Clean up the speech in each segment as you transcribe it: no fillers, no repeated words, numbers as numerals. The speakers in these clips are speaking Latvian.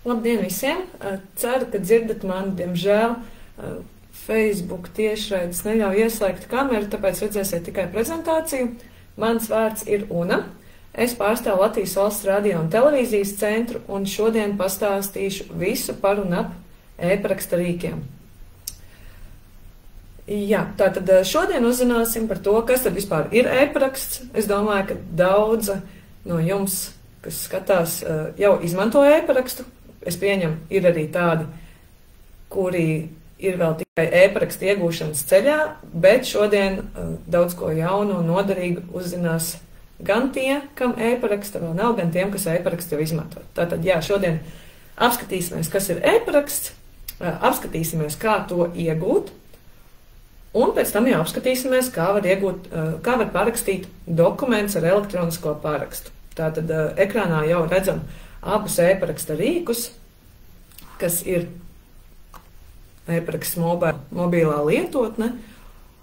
Labdien visiem! Ceru, ka dzirdat mani. Diemžēl Facebook tiešraides neļauj ieslēgt kameru, tāpēc redzēsiet tikai prezentāciju. Mans vārds ir Una. Es pārstāvu Latvijas Valsts radio un televīzijas centru un šodien pastāstīšu visu par un ap e-paraksta rīkiem. Jā, tātad šodien uzzināsim par to, kas tad vispār ir e-paraksts. Es domāju, ka daudzi no jums, kas skatās, jau izmanto e-parakstu. Es pieņemu, ir arī tādi, kuri ir vēl tikai e-paraksta iegūšanas ceļā, bet šodien daudz ko jaunu un noderīgu uzzinās gan tie, kam e-paraksta vēl nav, gan tiem, kas e-parakstu jau izmanto. Tātad, jā, šodien apskatīsimies, kas ir e-paraksts, apskatīsimies, kā to iegūt, un pēc tam jau apskatīsimies, kā var parakstīt dokumentus ar elektronisko parakstu. Tātad ekrānā jau redzam abus e-paraksta rīkus, kas ir e-paraksts mobilā lietotne,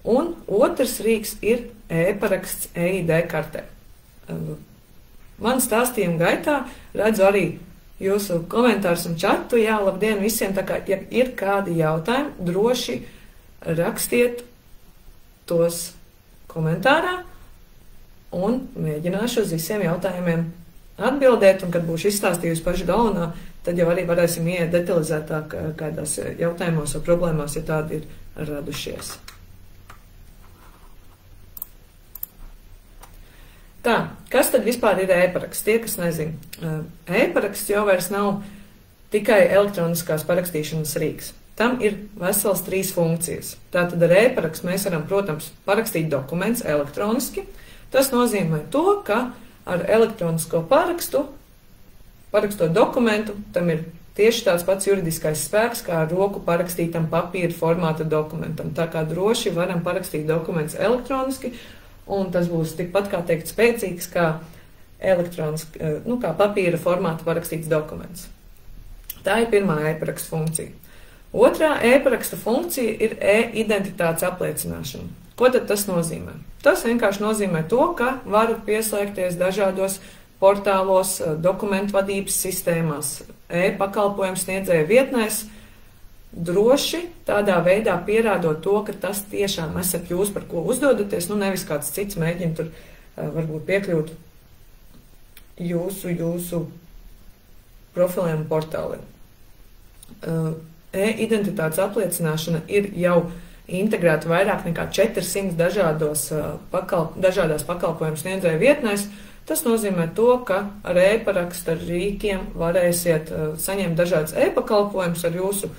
un otrs rīks ir e-paraksts EID kartē. Man stāstījuma gaitā redzu arī jūsu komentārus un čatu. Jā, labdien visiem! Tā kā, ja ir kādi jautājumi, droši rakstiet tos komentārā un mēģināšu uz visiem jautājumiem atbildēt, un kad būšu izstāstījusi pašu galvenā, tad jau arī varēsim iet detalizētāk kādās jautājumos vai problēmās, ja tādi ir radušies. Tā, kas tad vispār ir e-paraksts? Tie, kas nezin, e-paraksts jau vairs nav tikai elektroniskās parakstīšanas rīks. Tam ir vesels 3 funkcijas. Tātad ar e-parakstu mēs varam, protams, parakstīt dokumentus elektroniski. Tas nozīmē to, ka ar elektronisko parakstu, parakstot dokumentu, tam ir tieši tāds pats juridiskais spēks, kā ar roku parakstītam papīra formāta dokumentam. Tā kā droši varam parakstīt dokumentus elektroniski, un tas būs tikpat, kā teikt, spēcīgs, kā kā papīra formāta parakstīts dokuments. Tā ir pirmā e-paraksta funkcija. Otrā e-paraksta funkcija ir e-identitātes apliecināšana. Ko tad tas nozīmē? Tas vienkārši nozīmē to, ka varu pieslēgties dažādos portālos, dokumentu vadības sistēmās, e-pakalpojumu sniedzēju vietnēs, droši tādā veidā pierādot to, ka tas tiešām esat jūs, par ko uzdodaties, nevis kāds cits mēģina tur varbūt piekļūt jūsu profiliem un portāliem. E-identitātes apliecināšana ir jau integrēta vairāk nekā 400 dažādās pakalpojumu sniedzēju vietnēs. Tas nozīmē to, ka ar e-paraksta rīkiem varēsiet saņemt dažādas e-pakalpojumus ar jūsu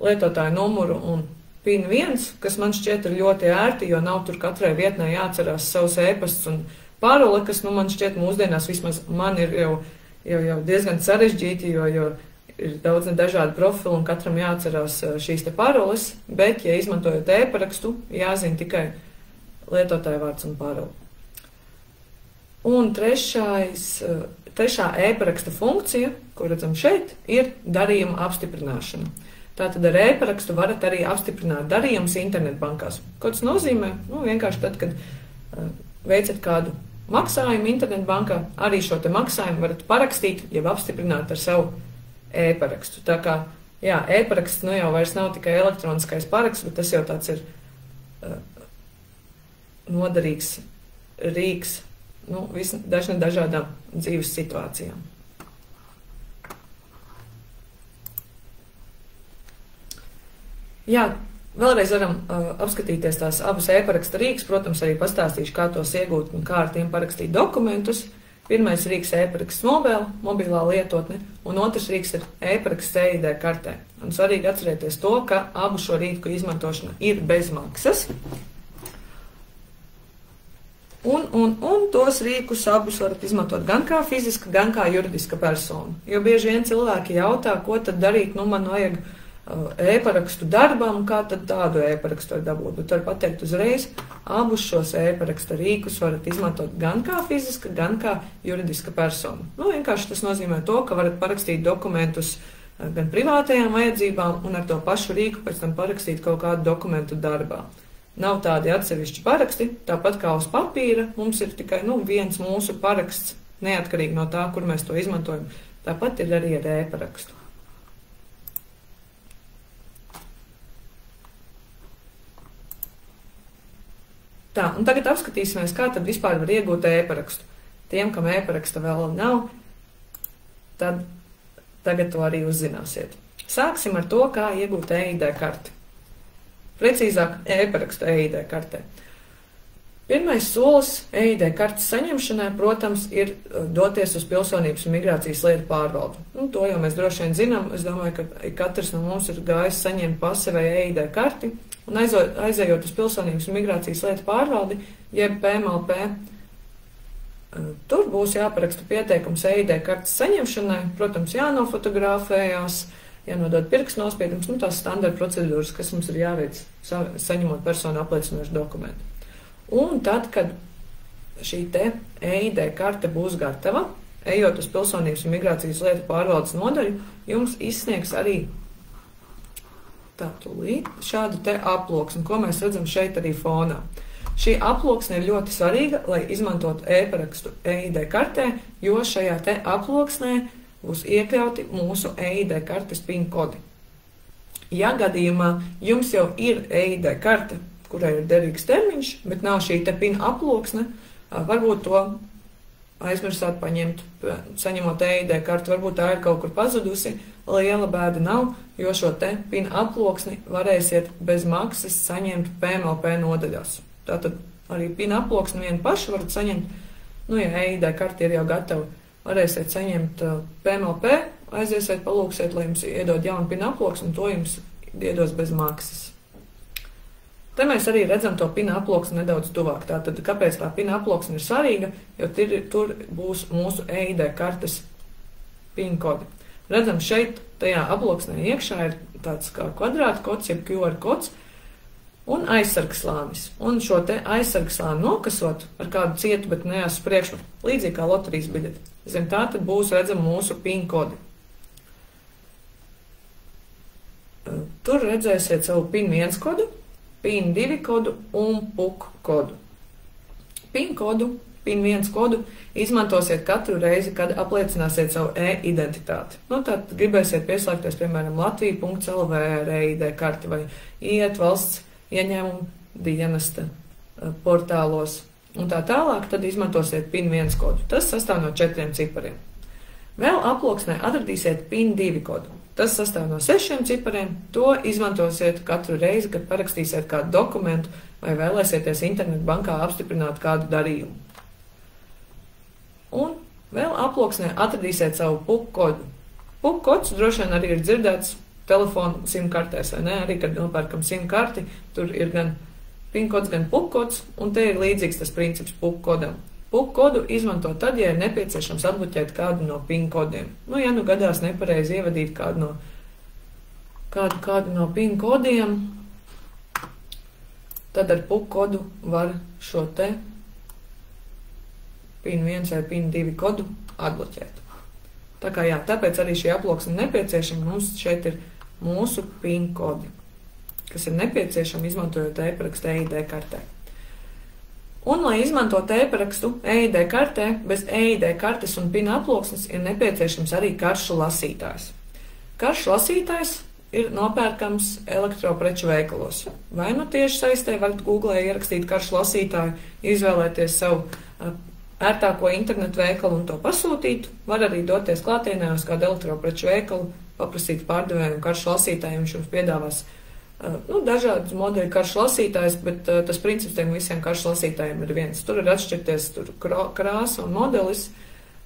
lietotāju numuru un PIN 1, kas man šķiet ir ļoti ērti, jo nav tur katrai vietnē jāatcerās savus e-pasts un paroli, kas man šķiet mūsdienās vismaz man ir jau diezgan sarežģīti, jo ir daudz dažādu profilu un katram jāatcerās šīs te paroles, bet, ja izmantojot e-parakstu, jāzina tikai lietotāja vārds un paroli. Un trešā e-paraksta funkcija, ko redzam šeit, ir darījuma apstiprināšana. Tātad ar e-parakstu varat arī apstiprināt darījumus internetbankās. Ko tas nozīmē? Vienkārši tad, kad veicat kādu maksājumu internetbankā, arī šo te maksājumu varat parakstīt, jeb apstiprināt ar savu e-parakstu. Tā kā, jā, e-paraksts jau vairs nav tikai elektroniskais paraksts, bet tas jau tāds ir noderīgs rīks dažādām dzīves situācijām. Jā, vēlreiz varam apskatīties tās abas e-paraksta rīks, protams, arī pastāstīšu, kā tos iegūt un kā ar tiem parakstīt dokumentus. Pirmais rīks e-paraksts mobilā lietotne, un otrs rīks ir e-paraksts EID kartē. Un svarīgi atcerēties to, ka abu šo rīku izmantošana ir bez maksas. Un tos rīkus abus varat izmantot gan kā fiziska, gan kā juridiska persona. Jo bieži vien cilvēki jautā, ko tad darīt, man vajag e-parakstu darbam, kā tad tādu e-parakstu var dabūt. Bet var pateikt uzreiz, abus šos e-paraksta rīkus varat izmantot gan kā fiziska, gan kā juridiska persona. Vienkārši tas nozīmē to, ka varat parakstīt dokumentus gan privātajām vajadzībām un ar to pašu rīku pēc tam parakstīt kaut kādu dokumentu darbā. Nav tādi atsevišķi paraksti, tāpat kā uz papīra, mums ir tikai viens mūsu paraksts, neatkarīgi no tā, kur mēs to izmantojam. Tāpat ir arī ar e-parakstu. Tā, un tagad apskatīsimies, kā tad vispār var iegūt e-parakstu. Tiem, kam e-paraksta vēl nav, tad tagad to arī uzzināsiet. Sāksim ar to, kā iegūt EID karti. Precīzāk, e-parakstu EID kartē. Pirmais solis EID kartes saņemšanai, protams, ir doties uz Pilsonības un migrācijas lietu pārvaldi. To jau mēs droši vien zinām. Es domāju, ka katrs no mums ir gājis saņemt pase vai EID karti, un aizejot uz Pilsonības un migrācijas lietu pārvaldi, jeb PMLP, tur būs jāparaksta pieteikums EID kartes saņemšanai, protams, jānofotografējās, jānodod pirkstnospiedums, tās standarta procedūras, kas mums ir jāveic saņemot personu apliecinošu dokumentu. Un tad, kad šī te EID karte būs gatava, ejot uz Pilsonības un migrācijas lietu pārvaldes nodaļu, jums izsniegs arī šādu te aploksni, ko mēs redzam šeit arī fonā. Šī aploksne ir ļoti svarīga, lai izmantotu e-parakstu EID kartē, jo šajā te aploksnē būs iekļauti mūsu EID kartes PIN kodi. Ja gadījumā jums jau ir EID karte, kurai ir derīgs termiņš, bet nav šī te PIN aploksne, varbūt to aizmirsāt paņemt, saņemot EID kartu, varbūt tā ir kaut kur pazudusi, liela bēda nav, jo šo te PIN aploksni varēsiet bez maksas saņemt PMLP nodaļās. Tātad arī PIN aploksni vienu pašu varat saņemt, ja EID karti ir jau gatava, varēsiet saņemt PMLP, aiziesiet, palūksiet, lai jums iedod jaunu PIN aploksni, un to jums iedos bez maksas. Te mēs arī redzam to PIN aploksni nedaudz tuvāk. Tātad, kāpēc tā PIN aploksni ir svarīga? Jo tur būs mūsu EID kartes PIN kodi. Redzam, šeit tajā aploksnē iekšā ir tāds kā kvadrāta kods, jeb QR kods un aizsargslānis. Un šo te aizsargslāni nokasot ar kādu cietu, bet neesmu priekšmetu, līdzīgi kā loterijas biļeti. Zem tā tad būs redzam mūsu PIN kodi. Tur redzēsiet savu PIN 1 kodu, PIN 2 kodu un PUK kodu. PIN kodu, PIN 1 kodu izmantosiet katru reizi, kad apliecināsiet savu e-identitāti. Tad gribēsiet pieslēgties, piemēram, Latvija.lv ar EID karti vai iet valsts ieņēmumu dienesta portālos un tā tālāk, tad izmantosiet PIN 1 kodu. Tas sastāv no 4 cipariem. Vēl aploksnē atradīsiet PIN 2 kodu. Tas sastāv no 6 cipariem, to izmantosiet katru reizi, kad parakstīsiet kādu dokumentu vai vēlēsieties internetbankā apstiprināt kādu darījumu. Un vēl aploksnē atradīsiet savu PUK kodu. PUK kods droši vien arī ir dzirdēts telefonu simkartēs, vai ne? Arī, kad nopērkam simkarti, tur ir gan PIN kods, gan PUK kods, un te ir līdzīgs tas princips PUK kodam. PUK kodu izmanto tad, ja ir nepieciešams atbloķēt kādu no PIN kodiem. Ja gadās nepareizi ievadīt kādu no PIN kodiem, tad ar PUK kodu var šo te PIN 1 vai PIN 2 kodu atbloķēt. Tāpēc arī šī aploksne nepieciešama. Mums šeit ir mūsu PIN kodi, kas ir nepieciešami izmantojot e-parakstu EID kartē. Un, lai izmantot e-parakstu EID kartē, bez EID kartes un PIN aploksnes ir nepieciešams arī karšu lasītājs. Karšu lasītājs ir nopērkams elektropreču veikalos. Vai tieši saistē varat Googlē ierakstīt karšu lasītāju, izvēlēties savu ērtāko internetu veikalu un to pasūtīt. Var arī doties klātienē uz kādu elektropreču veikalu, paprasīt pārdevēju karšu lasītāju, viņš jums piedāvās dažādas modeļu karšu lasītājs, bet tas princips tiem visiem karšu lasītājiem ir viens. Tur ir atšķirties krāsa un modelis,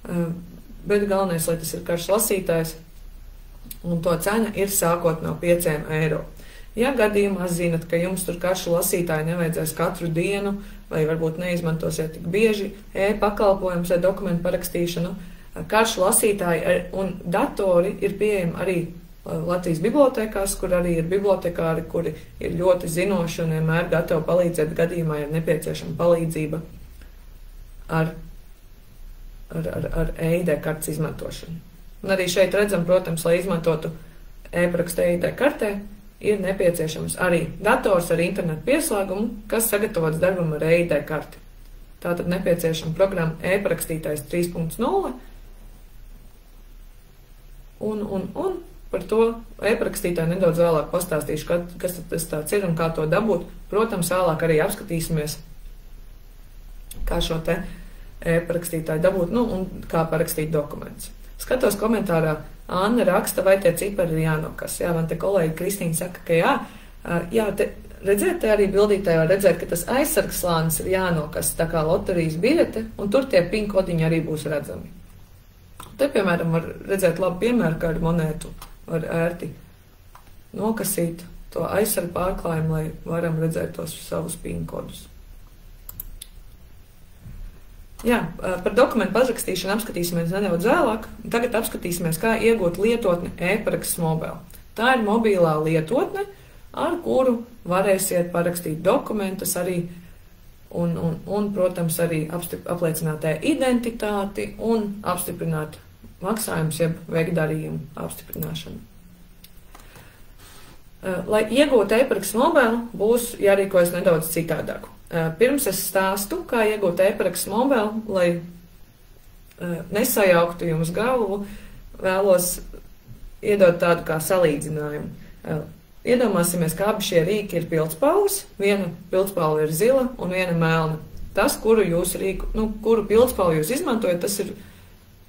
bet galvenais, lai tas ir karšu lasītājs, un to cena ir sākot no 5 eiro. Ja gadījumā zinat, ka jums tur karšu lasītāji nevajadzēs katru dienu, vai varbūt neizmantosiet tik bieži e-pakalpojums vai dokumentu parakstīšanu, karšu lasītāji un datori ir pieejami arī Latvijas bibliotēkās, kur arī ir bibliotekāri, kuri ir ļoti zinoši un vienmēr gatavi palīdzēt gadījumā, ja nepieciešama palīdzība ar EID kartes izmantošanu. Un arī šeit redzam, protams, lai izmantotu e-parakstu EID kartē, ir nepieciešams arī dators ar internetu pieslēgumu, kas sagatavots darbam ar EID karti. Tātad nepieciešama programma e-parakstītājs 3.0, Un par to e-parakstītāji nedaudz vēlāk pastāstīšu, kas tad tas tāds ir un kā to dabūt. Protams, vēlāk arī apskatīsimies, kā šo te e-parakstītāju dabūt, un kā parakstīt dokumentus. Skatos komentārā, Anna raksta, vai tie cipari ir jānokas. Jā, man te kolēģi Kristīna saka, ka jā. Jā, redzēt, te arī bildītē var redzēt, ka tas aizsargslānis ir jānokas tā kā loterijas biļete, un tur tie PIN kodiņi arī būs redzami. Te, piemēram, var redzēt labu piemēru, kā ar monētu var ērti nokasīt to aizsargu pārklājumu, lai varam redzēt tos savus PIN kodus. Jā, par dokumentu parakstīšanu apskatīsimies nedaudz vēlāk. Tagad apskatīsimies, kā iegūt lietotni e-paraksts mobile. Tā ir mobilā lietotne, ar kuru varēsiet parakstīt dokumentus arī un protams, arī apliecināt identitāti un apstiprināt maksājumus, jeb veikt darījumu apstiprināšanu. Lai iegūtu e-paraksts mobile, būs jārīkojas nedaudz citādāk. Pirms es stāstu, kā iegūt e-paraksts mobile, lai nesajauktu jums galvu, vēlos iedot tādu kā salīdzinājumu. Iedomāsimies, ka abi šie rīki ir pildspalvas, viena pildspalva ir zila un viena melna. Tas, kuru pildspalvu jūs izmantojat, tas ir,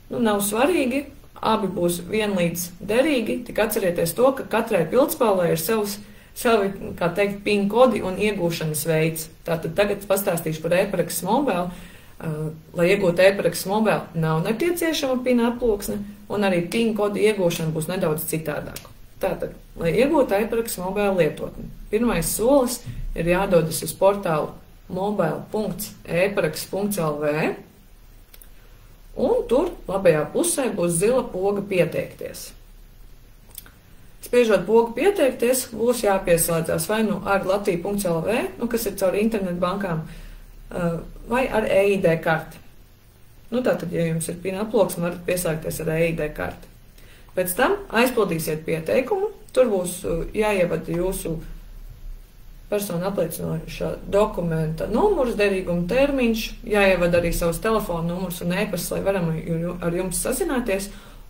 nav svarīgi, abi būs vienlīdz derīgi, tik atcerieties to, ka katrai pildspalvai ir savi, kā teikt, PIN kodi un iegūšanas veids. Tātad tagad pastāstīšu par e-paraksts mobile. Lai iegūtu e-paraksts mobile, nav nepieciešama PIN aploksne, un arī PIN kodu iegūšana būs nedaudz citādāka. Tātad, lai iegūtu e-paraksts mobile lietotni, pirmais solis ir jādodas uz portālu mobile.e-paraksts.lv, un tur labajā pusē būs zila poga pieteikties. Spiežot pogu pieteikties, būs jāpieslēdzās vai ar Latvija.lv, kas ir caur internetu bankām, vai ar EID karti. Tātad, ja jums ir PIN aploksne, varat pieslēgties ar EID karti. Pēc tam aizpildīsiet pieteikumu, tur būs jāievada jūsu personu apliecinošā dokumenta numurs, derīguma termiņš, jāievada arī savus telefonu numurs un e-pasts, lai varam ar jums sazināties,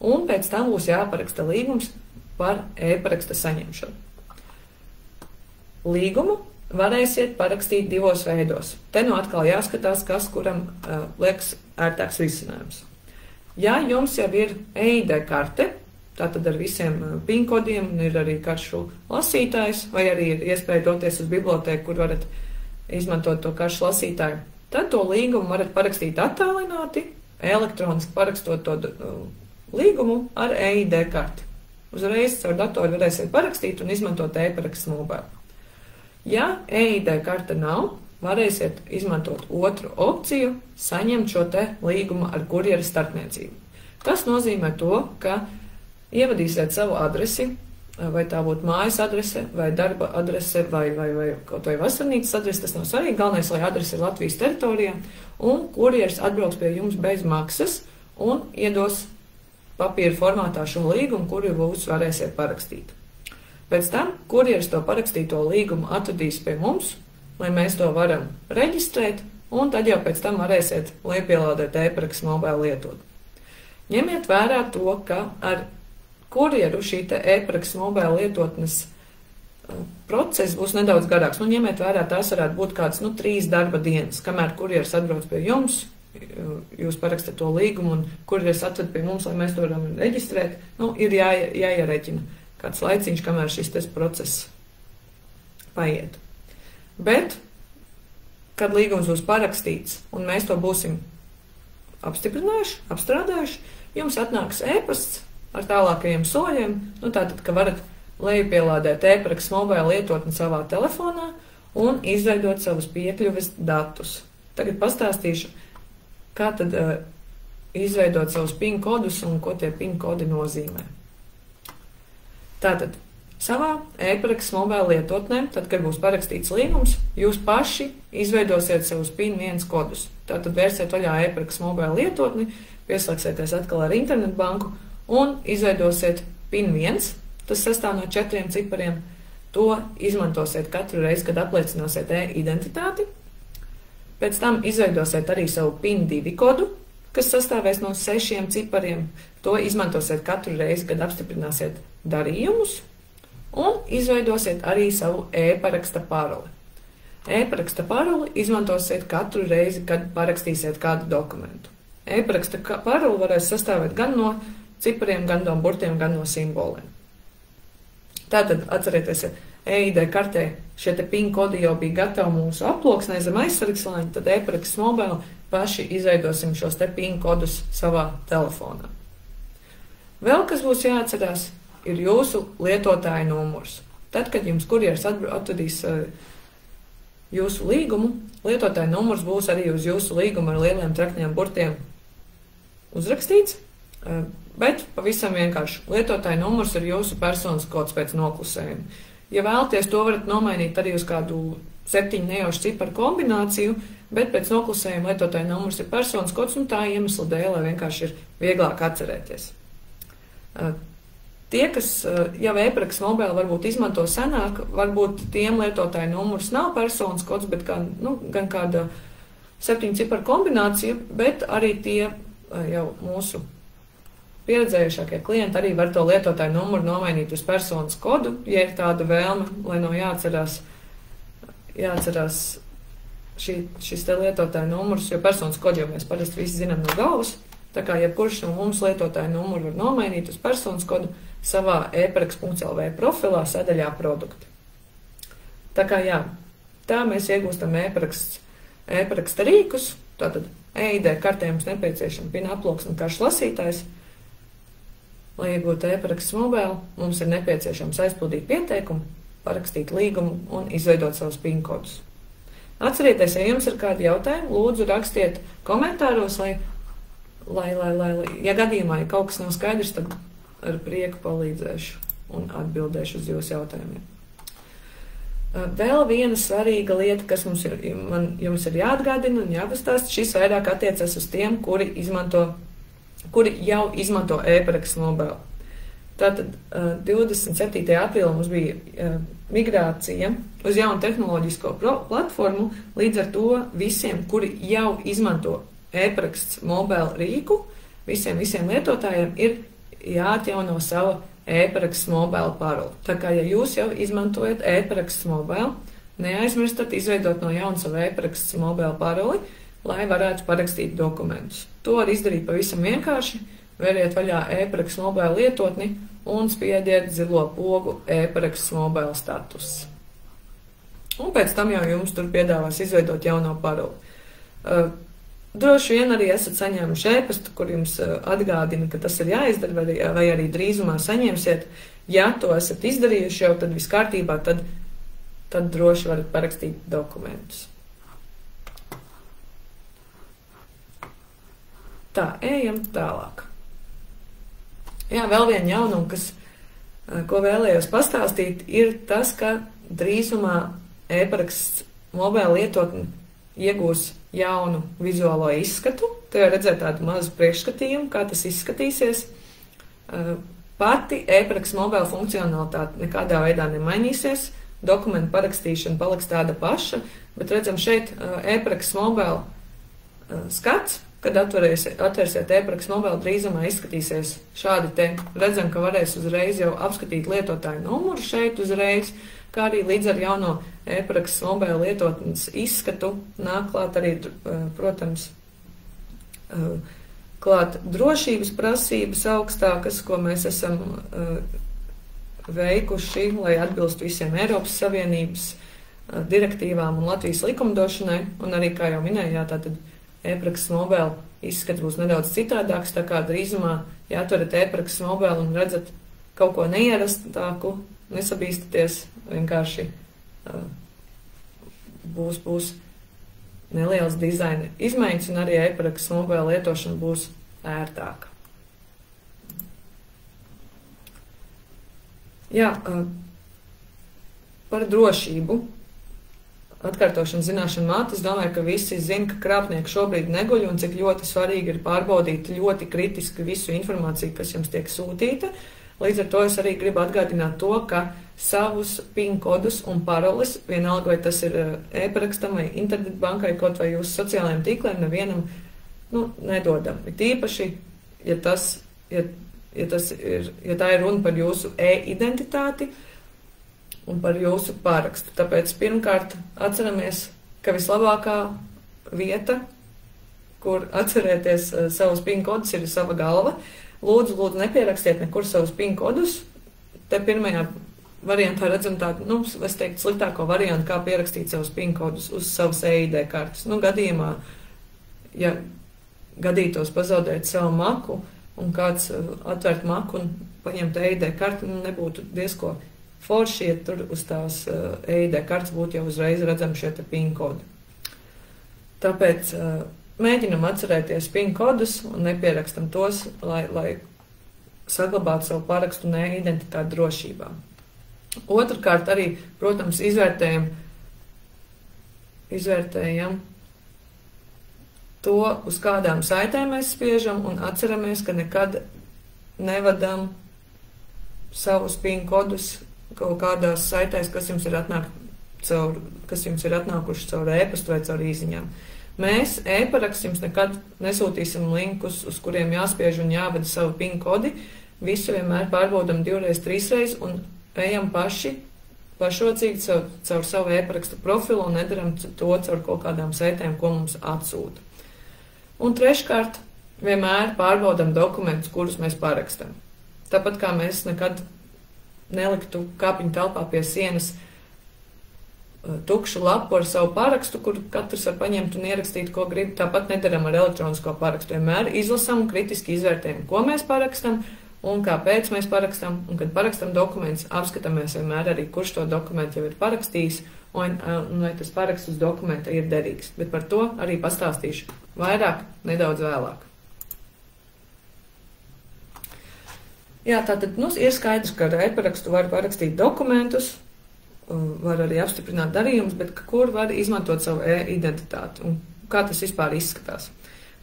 un pēc tam būs jāparaksta līgums par e-paraksta saņemšanu. Līgumu varēsiet parakstīt divos veidos. Te atkal jāskatās, kas kuram liekas ērtāks risinājums. Ja jums jau ir EID karte, tātad ar visiem PIN kodiem, un ir arī karšu lasītājs, vai arī ir iespēja doties uz bibliotēku, kur varat izmantot to karšu lasītāju, tad to līgumu varat parakstīt attālināti, elektroniski parakstot to līgumu ar EID karti. Uzreiz caur datoru varēsiet parakstīt un izmantot e-paraksts mobile. Ja EID karte nav, varēsiet izmantot otru opciju, saņemt šo te līgumu ar kurjera starpniecību. Tas nozīmē to, ka ievadīsiet savu adresi, vai tā būtu mājas adrese, vai darba adrese, vai kaut vai vasarnīcas adrese, tas nav svarīgi, galvenais, lai adrese ir Latvijas teritorijā, un kurjers atbrauks pie jums bez maksas un iedos papīra formātā šo līgumu, kuru jūs varēsiet parakstīt. Pēc tam kurjers to parakstīto līgumu atvedīs pie mums, lai mēs to varam reģistrēt, un tad jau pēc tam varēsiet liepielādēt e-paraksts mobile lietot. Ņemiet vērā to, ka ar kurjeru šī te e-paraksts mobile lietotnes process būs nedaudz garāks. Ņemiet vērā, tās varētu būt kādas 3 darba dienas, kamēr kurjers atbrauc pie jums, jūs parakstat to līgumu un kurjers atved pie mums, lai mēs to varam reģistrēt, ir jāierēķina kāds laiciņš, kamēr šis process paiet. Bet, kad līgums būs parakstīts un mēs to būsim apstiprinājuši, apstrādājuši, jums atnāks e-pasts ar tālākajiem soļiem, tātad, ka varat lejupielādēt e-paraksts mobile lietotni savā telefonā un izveidot savus piekļuves datus. Tagad pastāstīšu, kā tad izveidot savus PIN kodus un ko tie PIN kodi nozīmē. Tātad, savā e-paraksts mobile lietotnē, tad, kad būs parakstīts līgums, jūs paši izveidosiet savus PIN 1 kodus. Tātad vērsiet vaļā e-paraksts mobile lietotni, pieslēgsieties atkal ar internetu banku un izveidosiet PIN 1, tas sastāv no 4 cipariem. To izmantosiet katru reizi, kad apliecināsiet e-identitāti. Pēc tam izveidosiet arī savu PIN 2 kodu, kas sastāvēs no 6 cipariem. To izmantosiet katru reizi, kad apstiprināsiet darījumus, un izveidosiet arī savu e-paraksta paroli. E-paraksta paroli izmantosiet katru reizi, kad parakstīsiet kādu dokumentu. E-paraksta paroli varēs sastāvēt gan no cipariem, gan no burtiem, gan no simboliem. Tātad atcerieties, ja EID kartē šie te PIN kodi jau bija gatavi mūsu aploksnē zem aizsargslāņa, tad e-paraksts mobile paši izveidosim šos te PIN kodus savā telefonā. Vēl kas būs jāatcerās, ir jūsu lietotāja numurs. Tad, kad jums kurjers atvedīs jūsu līgumu, lietotāja numurs būs arī uz jūsu līgumu ar lieliem trakņiem burtiem uzrakstīts, bet pavisam vienkārši lietotāja numurs ir jūsu personas kods pēc noklusējuma. Ja vēlaties, to varat nomainīt arī uz kādu 7 nejošu ciparu kombināciju, bet pēc noklusējuma lietotāja numurs ir personas kods, un tā iemesla dēļ, lai vienkārši ir vieglāk atcerēties. Tie, kas jau e-paraksts mobile varbūt izmanto senāk, varbūt tiem lietotāja numurs nav personas kods, bet gan kāda 7 ciparu kombinācija, bet arī tie jau mūsu pieredzējušākie klienti arī var to lietotāju numuru nomainīt uz personas kodu, ja ir tāda vēlme, lai nav jāatcerās šis te lietotāju numurs, jo personas kodu jau mēs parasti visi zinām no galvas, tā kā jebkurš no mums lietotāju numuru var nomainīt uz personas kodu savā e-paraksts.lv profilā sadaļā produkti. Tā kā jā, tā mēs iegūstam e-paraksta rīkus, tātad EID kartē mums nepieciešama PIN aploksne karš lasītājs. Lai iegūtu e-paraksts mobile, mums ir nepieciešams aizpildīt pieteikumu, parakstīt līgumu un izveidot savus PIN kodus. Atcerieties, ja jums ir kādi jautājumi, lūdzu rakstiet komentāros, ja gadījumā ja kaut kas nav skaidrs, tad ar prieku palīdzēšu un atbildēšu uz jūsu jautājumiem. Vēl viena svarīga lieta, kas jums ir jāatgādina un jāpastāst, šis vairāk attiecas uz tiem, kuri jau izmanto e-paraksts mobile. Tātad 27. aprīlī mums bija migrācija uz jaunu tehnoloģisko platformu, līdz ar to visiem, kuri jau izmanto e-paraksts mobile rīku, visiem lietotājiem ir jāatjauno sava e-paraksts mobile paroli. Tā kā, ja jūs jau izmantojat e-paraksts mobile, neaizmirstat izveidot no jauna savu e-paraksts mobile paroli, lai varētu parakstīt dokumentus. To var izdarīt pavisam vienkārši, vēriet vaļā e-paraksts mobile lietotni un spiediet zilo pogu e-paraksts mobile status. Un pēc tam jau jums tur piedāvās izveidot jauno paroli. Droši vien arī esat saņēmuši e-pastu, kur jums atgādina, ka tas ir jāizdara, vai arī drīzumā saņemsiet. Ja to esat izdarījuši jau, tad viss kārtībā, tad droši varat parakstīt dokumentus. Tā, ejam tālāk. Jā, vēl viena jaunuma, ko vēlējos pastāstīt, ir tas, ka drīzumā e-paraksts mobile lietotni iegūs jaunu vizuālo izskatu. Te var redzēt tādu mazu priekšskatījumu, kā tas izskatīsies. Pati e-paraksts mobile funkcionalitāte nekādā veidā nemainīsies. Dokumentu parakstīšana paliks tāda paša, bet redzam šeit e-paraksts mobile skats. Kad atvērsiet e-paraksts mobile, drīzumā izskatīsies šādi te. Redzam, ka varēs uzreiz jau apskatīt lietotāju numuru šeit uzreiz, kā arī līdz ar jauno e-paraksts mobile lietotnes izskatu nāk klāt arī, protams, klāt drošības prasības augstākas, ko mēs esam veikuši, lai atbilstu visiem Eiropas Savienības direktīvām un Latvijas likumdošanai, un arī, kā jau minēju, tātad e-paraksts mobile izskats būs nedaudz citādāks, tā kā drīzumā, ja atverat e-paraksts mobile un redzat kaut ko neierastāku, nesabīstaties, vienkārši būs nelielas dizaina izmaiņas, un arī e-paraksts mobile lietošana būs ērtāka. Jā, par drošību. Atkārtošana zināšana māt, es domāju, ka visi zina, ka krāpnieki šobrīd neguļ un cik ļoti svarīgi ir pārbaudīt ļoti kritiski visu informāciju, kas jums tiek sūtīta. Līdz ar to es arī gribu atgādināt to, ka savus PIN kodus un paroles, vienalga vai tas ir e-parakstam vai internetbankai, kaut vai jūsu sociālajiem tīkliem, nevienam nedodam. Ir tīpaši, ja tā ir runa par jūsu e-identitāti un par jūsu parakstu. Tāpēc pirmkārt atceramies, ka vislabākā vieta, kur atcerēties savus PIN kodus, ir sava galva. Lūdzu, nepierakstiet nekur savus PIN kodus. Te pirmajā variantā redzam tādu, es teiktu, sliktāko variantu, kā pierakstīt savus PIN kodus uz savas EID kartes. Gadījumā, ja gadītos pazaudēt savu maku un kāds atvērt maku un paņemt EID karti, nebūtu diezko forši, ja tur uz tās EID kartes būtu jau uzreiz redzami šie PIN kodi. Tāpēc mēģinam atcerēties PIN kodus un nepierakstam tos, lai saglabātu savu parakstu un e-identitāti drošībā. Otrkārt arī, protams, izvērtējam to, uz kādām saitēm mēs spiežam un atceramies, ka nekad nevadam savus PIN kodus kaut kādās saitēs, kas jums ir atnākuši caur e-pastu vai caur īziņām. Mēs e-paraksts jums nekad nesūtīsim linkus, uz kuriem jāspiež un jāvada savu PIN kodi. Visu vienmēr pārbaudam 2, 3 un ejam pašrocīgi caur savu e-parakstu profilu un nedaram to caur kaut kādām saitēm, ko mums atsūta. Un treškārt, vienmēr pārbaudam dokumentus, kurus mēs parakstam. Tāpat kā mēs nekad neliktu kāpiņu telpā pie sienas tukšu lapu ar savu parakstu, kur katrs var paņemt un ierakstīt, ko grib, tāpat nedaram ar elektronisko parakstu. Vienmēr izlasam un kritiski izvērtējam, ko mēs parakstam un kāpēc mēs parakstam, un kad parakstam dokumentus, apskatāmies vienmēr arī, kurš to dokumentu jau ir parakstījis, un vai tas paraksts uz dokumenta ir derīgs. Bet par to arī pastāstīšu vairāk nedaudz vēlāk. Jā, tātad ir skaidrs, ka ar e-parakstu var parakstīt dokumentus, var arī apstiprināt darījumus, bet kur var izmantot savu e-identitāti un kā tas vispār izskatās.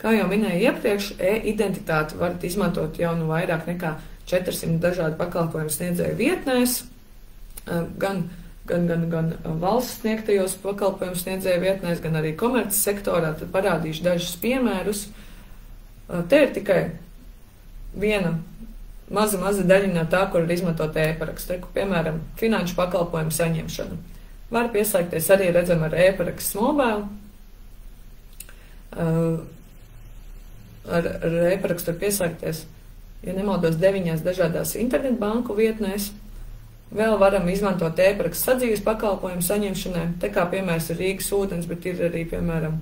Kā jau minēju iepriekš, e-identitāti varat izmantot jau vairāk nekā 400 dažādu pakalpojumu sniedzēju vietnēs, gan valsts sniegtajos pakalpojumu sniedzēju vietnēs, gan arī komerces sektorā. Tad parādīšu dažus piemērus. Te ir tikai viena maza daļa no tā, kur ir izmantot e-parakstu. Piemēram, finanšu pakalpojumu saņemšanu. Var pieslēgties arī, redzam, ar e-parakstu mobile. Ar e-parakstu var pieslēgties, ja nemaldos, 9 dažādās internetbanku vietnēs. Vēl varam izmantot e-parakstu sadzīves pakalpojumu saņemšanai. Te kā piemērs ir Rīgas ūdens, bet ir arī, piemēram,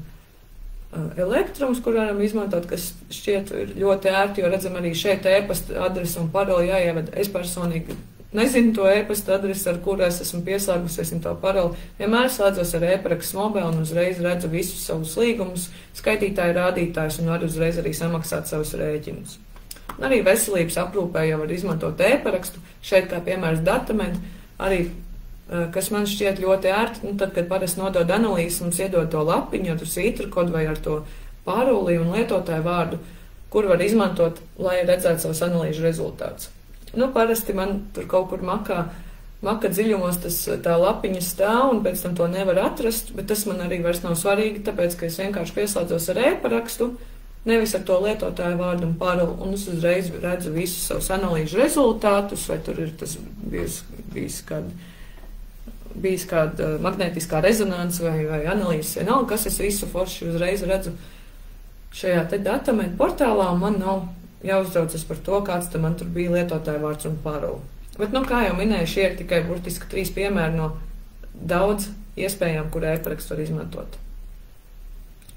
elektrums, kur varam izmantot, kas šķiet ir ļoti ērti, jo redzam arī šeit e-pasta adresi un paroli jāievada. Es personīgi nezinu to e-pasta adresi, ar kuru es esmu pieslēgusies un to paroli. Vienmēr slēdzos ar e-parakstu mobile un uzreiz redzu visus savus līgumus, skaitītāju rādītājus un varu uzreiz arī samaksāt savus rēķinus. Un arī veselības aprūpē jau var izmantot e-parakstu. Šeit kā piemērs Datament, arī kas man šķiet ļoti ērti, tad, kad parasti nodod analīzes, mums iedod to lapiņu ar svītru kodu vai ar to pāroli un lietotāju vārdu, kur var izmantot, lai redzētu savus analīžu rezultātus. Parasti man tur kaut kur maka dziļumos tā lapiņa stāv un pēc tam to nevar atrast, bet tas man arī vairs nav svarīgi, tāpēc, ka es vienkārši pieslēdzos ar e-parakstu, nevis ar to lietotāju vārdu un paroli, un es uzreiz redzu visus savus analīžu rezultātus, vai tur ir tas bijis kāda magnētiskā rezonanse vai analīzes vienalga, kas es visu forši uzreiz redzu šajā te Datament portālā, un man nav jāuztraucas par to, kāds man tur bija lietotāja vārds un paroli. Bet, kā jau minēju, šie ir tikai burtiski 3 piemēri no daudz iespējām, kur e-parakstu var izmantot.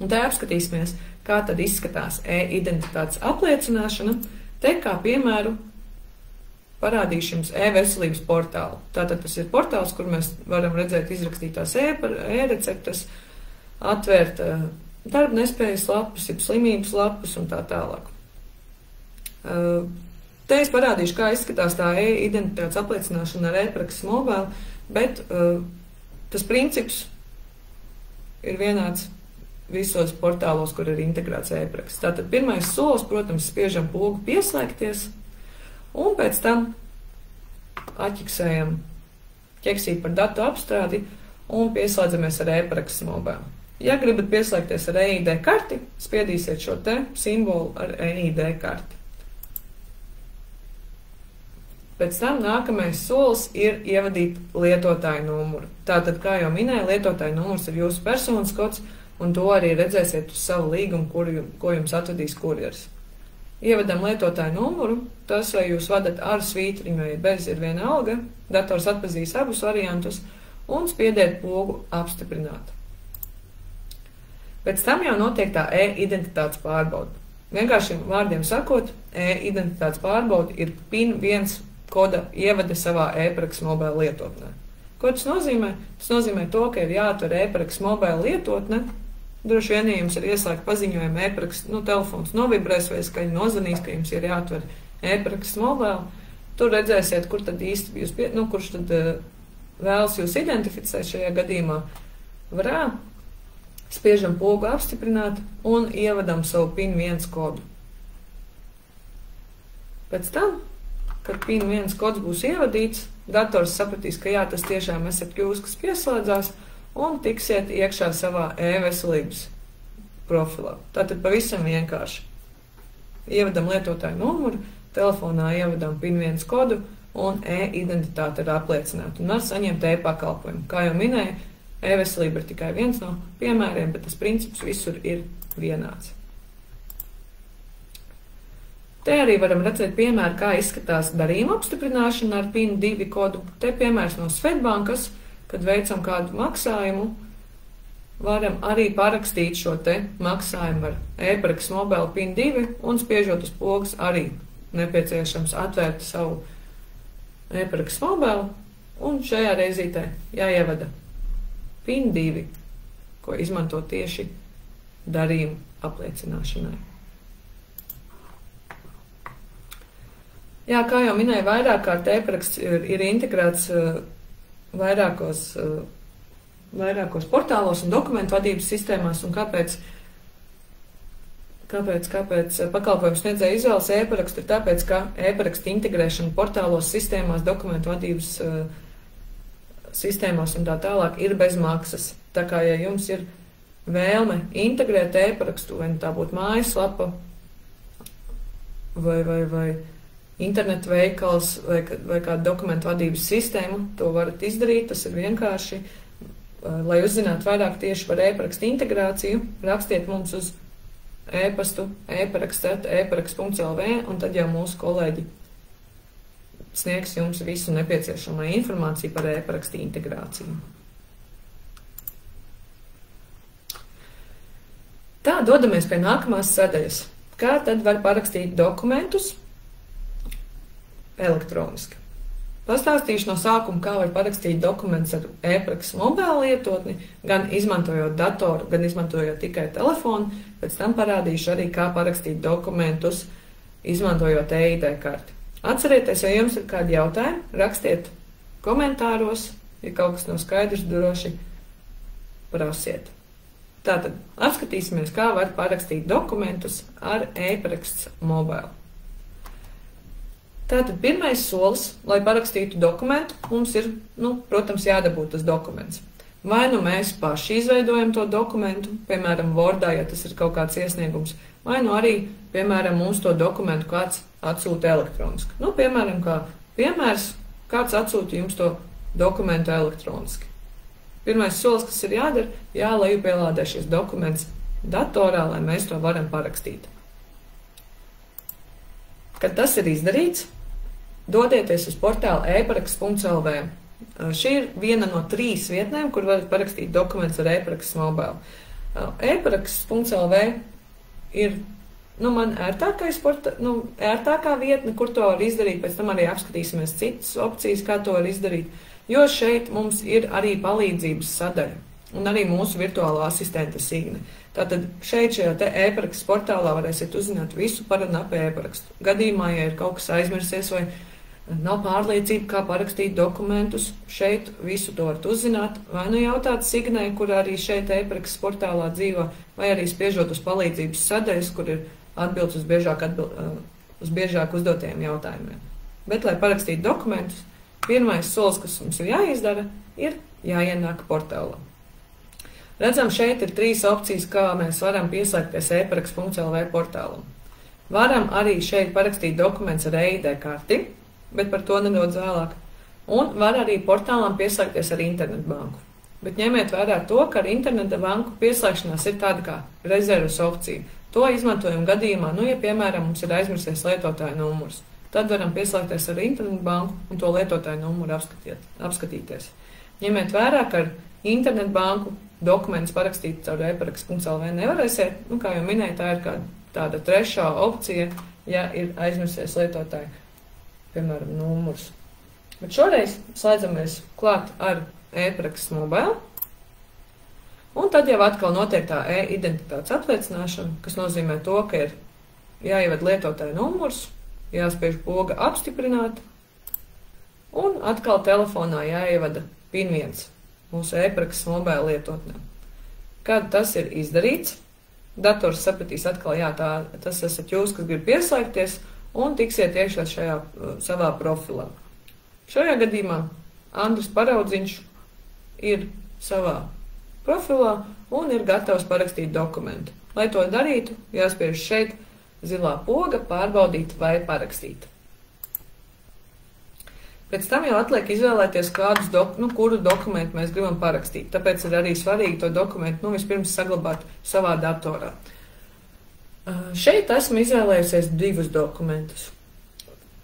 Un te apskatīsimies, kā tad izskatās e-identitātes apliecināšana. Te kā piemēru parādīšu jums e-veselības portālu. Tātad tas ir portāls, kur mēs varam redzēt izrakstītās e-receptes, atvērt darba nespējas lapas, slimības lapas un tā tālāk. Te es parādīšu, kā izskatās tā e-identitātes apliecināšana ar e-parakstu mobile, bet tas princips ir vienāds visos portālos, kur ir integrēts e-paraksts. Tātad pirmais solis, protams, spiežam pogu pieslēgties, un pēc tam atķiksējam ķeksīt par datu apstrādi un pieslēdzamies ar e-parakstu mobile. Ja gribat pieslēgties ar EID karti, spiedīsiet šo te simbolu ar EID karti. Pēc tam nākamais solis ir ievadīt lietotāju numuru. Tātad, kā jau minēju, lietotāju numurs ir jūsu personas kods, un to arī redzēsiet uz savu līgumu, ko jums atvedīs kurjeris. Ievadam lietotāju numuru, tas, vai jūs vadat ar svītriņu vai bez, ir vienalga, dators atpazīs abus variantus, un spiediet pogu apstiprināt. Pēc tam jau notiek tā e-identitātes pārbaude. Vienkāršiem vārdiem sakot, e-identitātes pārbaude ir PIN 1 koda ievade savā e-paraksta mobila lietotnē. Ko tas nozīmē? Tas nozīmē to, ka ir jāatver e-paraksta mobila lietotne. Droši vien, ja jums ir ieslēgta paziņojuma e-paraksta, telefons novibrēs vai skaļi nozvanīs, ka jums ir jāatver e-paraksta mobila. Tur redzēsiet, kur tad īsti jūs kurš tad vēlas jūs identificēt šajā gadījumā. Varā, spiežam pogu apstiprināt un ievadam savu PIN 1 kodu. Pēc tam, kad PIN 1 kods būs ievadīts, dators sapratīs, ka jā, tas tiešām esat jūs, kas pieslēdzās, un tiksiet iekšā savā e-veselības profilā. Tātad pavisam vienkārši. Ievadam lietotāju numuru, telefonā ievadam PIN 1 kodu, un e-identitāte ir apliecināta, un var saņemt e-pakalpojumu. Kā jau minēju, e-veselība ir tikai viens no piemēriem, bet tas princips visur ir vienāds. Te arī varam redzēt piemēru, kā izskatās darījuma apstiprināšana ar PIN 2 kodu. Te piemērs no Svetbankas, kad veicam kādu maksājumu, varam arī parakstīt šo te maksājumu ar e-paraksta mobila PIN 2 un spiežot uz pogas arī nepieciešams atvērt savu e-paraksta mobilu, un šajā reizītē jāievada PIN 2, ko izmanto tieši darījuma apliecināšanai. Jā, kā jau minēju, vairāk kārt e-paraksts ir integrēts vairākos portālos un dokumentu vadības sistēmās, un kāpēc pakalpojums sniedzēja izvēles e-parakstu, ir tāpēc, ka e-paraksta integrēšana portālos, sistēmās, dokumentu vadības sistēmās un tā tālāk ir bez maksas. Tā kā, ja jums ir vēlme integrēt e-parakstu, vai tā būtu mājaslapa, vai internetu veikals, vai kāda dokumentu vadības sistēma, to varat izdarīt, tas ir vienkārši. Lai uzzinātu vairāk tieši par e-parakstu integrāciju, rakstiet mums uz e-pastu e-paraksts.lv, un tad jau mūsu kolēģi sniegs jums visu nepieciešamo informāciju par e-parakstu integrāciju. Tā, dodamies pie nākamās sadaļas. Kā tad var parakstīt dokumentus elektroniski? Pastāstīšu no sākuma, kā var parakstīt dokumentus ar e-paraksta mobila lietotni, gan izmantojot datoru, gan izmantojot tikai telefonu. Pēc tam parādīšu arī, kā parakstīt dokumentus, izmantojot EID karti. Atcerieties, ja jums ir kādi jautājumi, rakstiet komentāros, ja kaut kas nav skaidrs, droši prasiet. Tātad apskatīsimies, kā var parakstīt dokumentus ar e-paraksta mobilu. Tātad pirmais solis, lai parakstītu dokumentu, mums ir, protams, jādabū tas dokuments. Vai nu mēs paši izveidojam to dokumentu, piemēram, Wordā, ja tas ir kaut kāds iesniegums, vai nu arī, piemēram, mums to dokumentu kāds atsūta elektroniski. Piemēram, kā piemērs, kāds atsūta jums to dokumentu elektroniski. Pirmais solis, kas ir jādara, jālejupielādē šis dokuments datorā, lai mēs to varam parakstīt. Kad tas ir izdarīts, dodieties uz portālu e-paraksts.lv. Šī ir viena no 3 vietnēm, kur varat parakstīt dokumentus ar e-paraksta mobilu. E-paraksts.lv ir man ērtākā vietne, kur to var izdarīt, pēc tam arī apskatīsimies citas opcijas, kā to var izdarīt, jo šeit mums ir arī palīdzības sadaļa un arī mūsu virtuālā asistenta Signe. Tātad šeit šajā te e-paraksta portālā varēsiet uzzināt visu par un ap e-parakstu. Gadījumā, ja ir kaut kas aizmirsies vai nav pārliecība, kā parakstīt dokumentus, šeit visu to varat uzzināt, vai nu jautāt Signai, kur arī šeit e-paraksta portālā dzīvo, vai arī spiežot uz palīdzības sadaļas, kur ir atbildes uz biežāk uzdotajiem jautājumiem. Bet, lai parakstītu dokumentus, pirmais solis, kas mums ir jāizdara, ir jāienāk portālā. Redzam, šeit ir 3 opcijas, kā mēs varam pieslēgties e-paraksts.lv portālam. Varam arī šeit parakstīt dokumentus ar EID karti, bet par to nedaudz vēlāk. Un var arī portālam pieslēgties ar internetbanku. Bet ņemiet vērā to, ka ar interneta banku pieslēgšanās ir tāda kā rezervas opcija. To izmantojam gadījumā, ja, piemēram, mums ir aizmirsies lietotāja numurs. Tad varam pieslēgties ar internetu banku un to lietotāju numuru apskatīties. Ņemiet vērā, ka ar internetu banku dokumentus parakstīt caur e-paraksts.lv nevarēsiet. Kā jau minēju, tā ir tāda trešā opcija, ja ir aizmirsies lietotāju, piemēram, numurs. Bet šoreiz slēdzamies klāt ar e-paraksts mobile. Un tad jau atkal notiek tā e-identitātes apliecināšana, kas nozīmē to, ka ir jāieved lietotāja numurs, jāspiež poga apstiprināt, un atkal telefonā jāievada PIN 1 mūsu e-paraksts mobile lietotnē. Kad tas ir izdarīts, dators sapratīs atkal, jā, tas esat jūs, kas grib pieslēgties, un tiksiet iekšā šajā savā profilā. Šajā gadījumā Andris Paraudziņš ir savā profilā un ir gatavs parakstīt dokumentu. Lai to darītu, jāspiež šeit zilā poga pārbaudīt vai parakstīt. Pēc tam jau atliek izvēlēties, kuru dokumentu mēs gribam parakstīt. Tāpēc ir arī svarīgi to dokumentu vispirms saglabāt savā datorā. Šeit esmu izvēlējusies 2 dokumentus.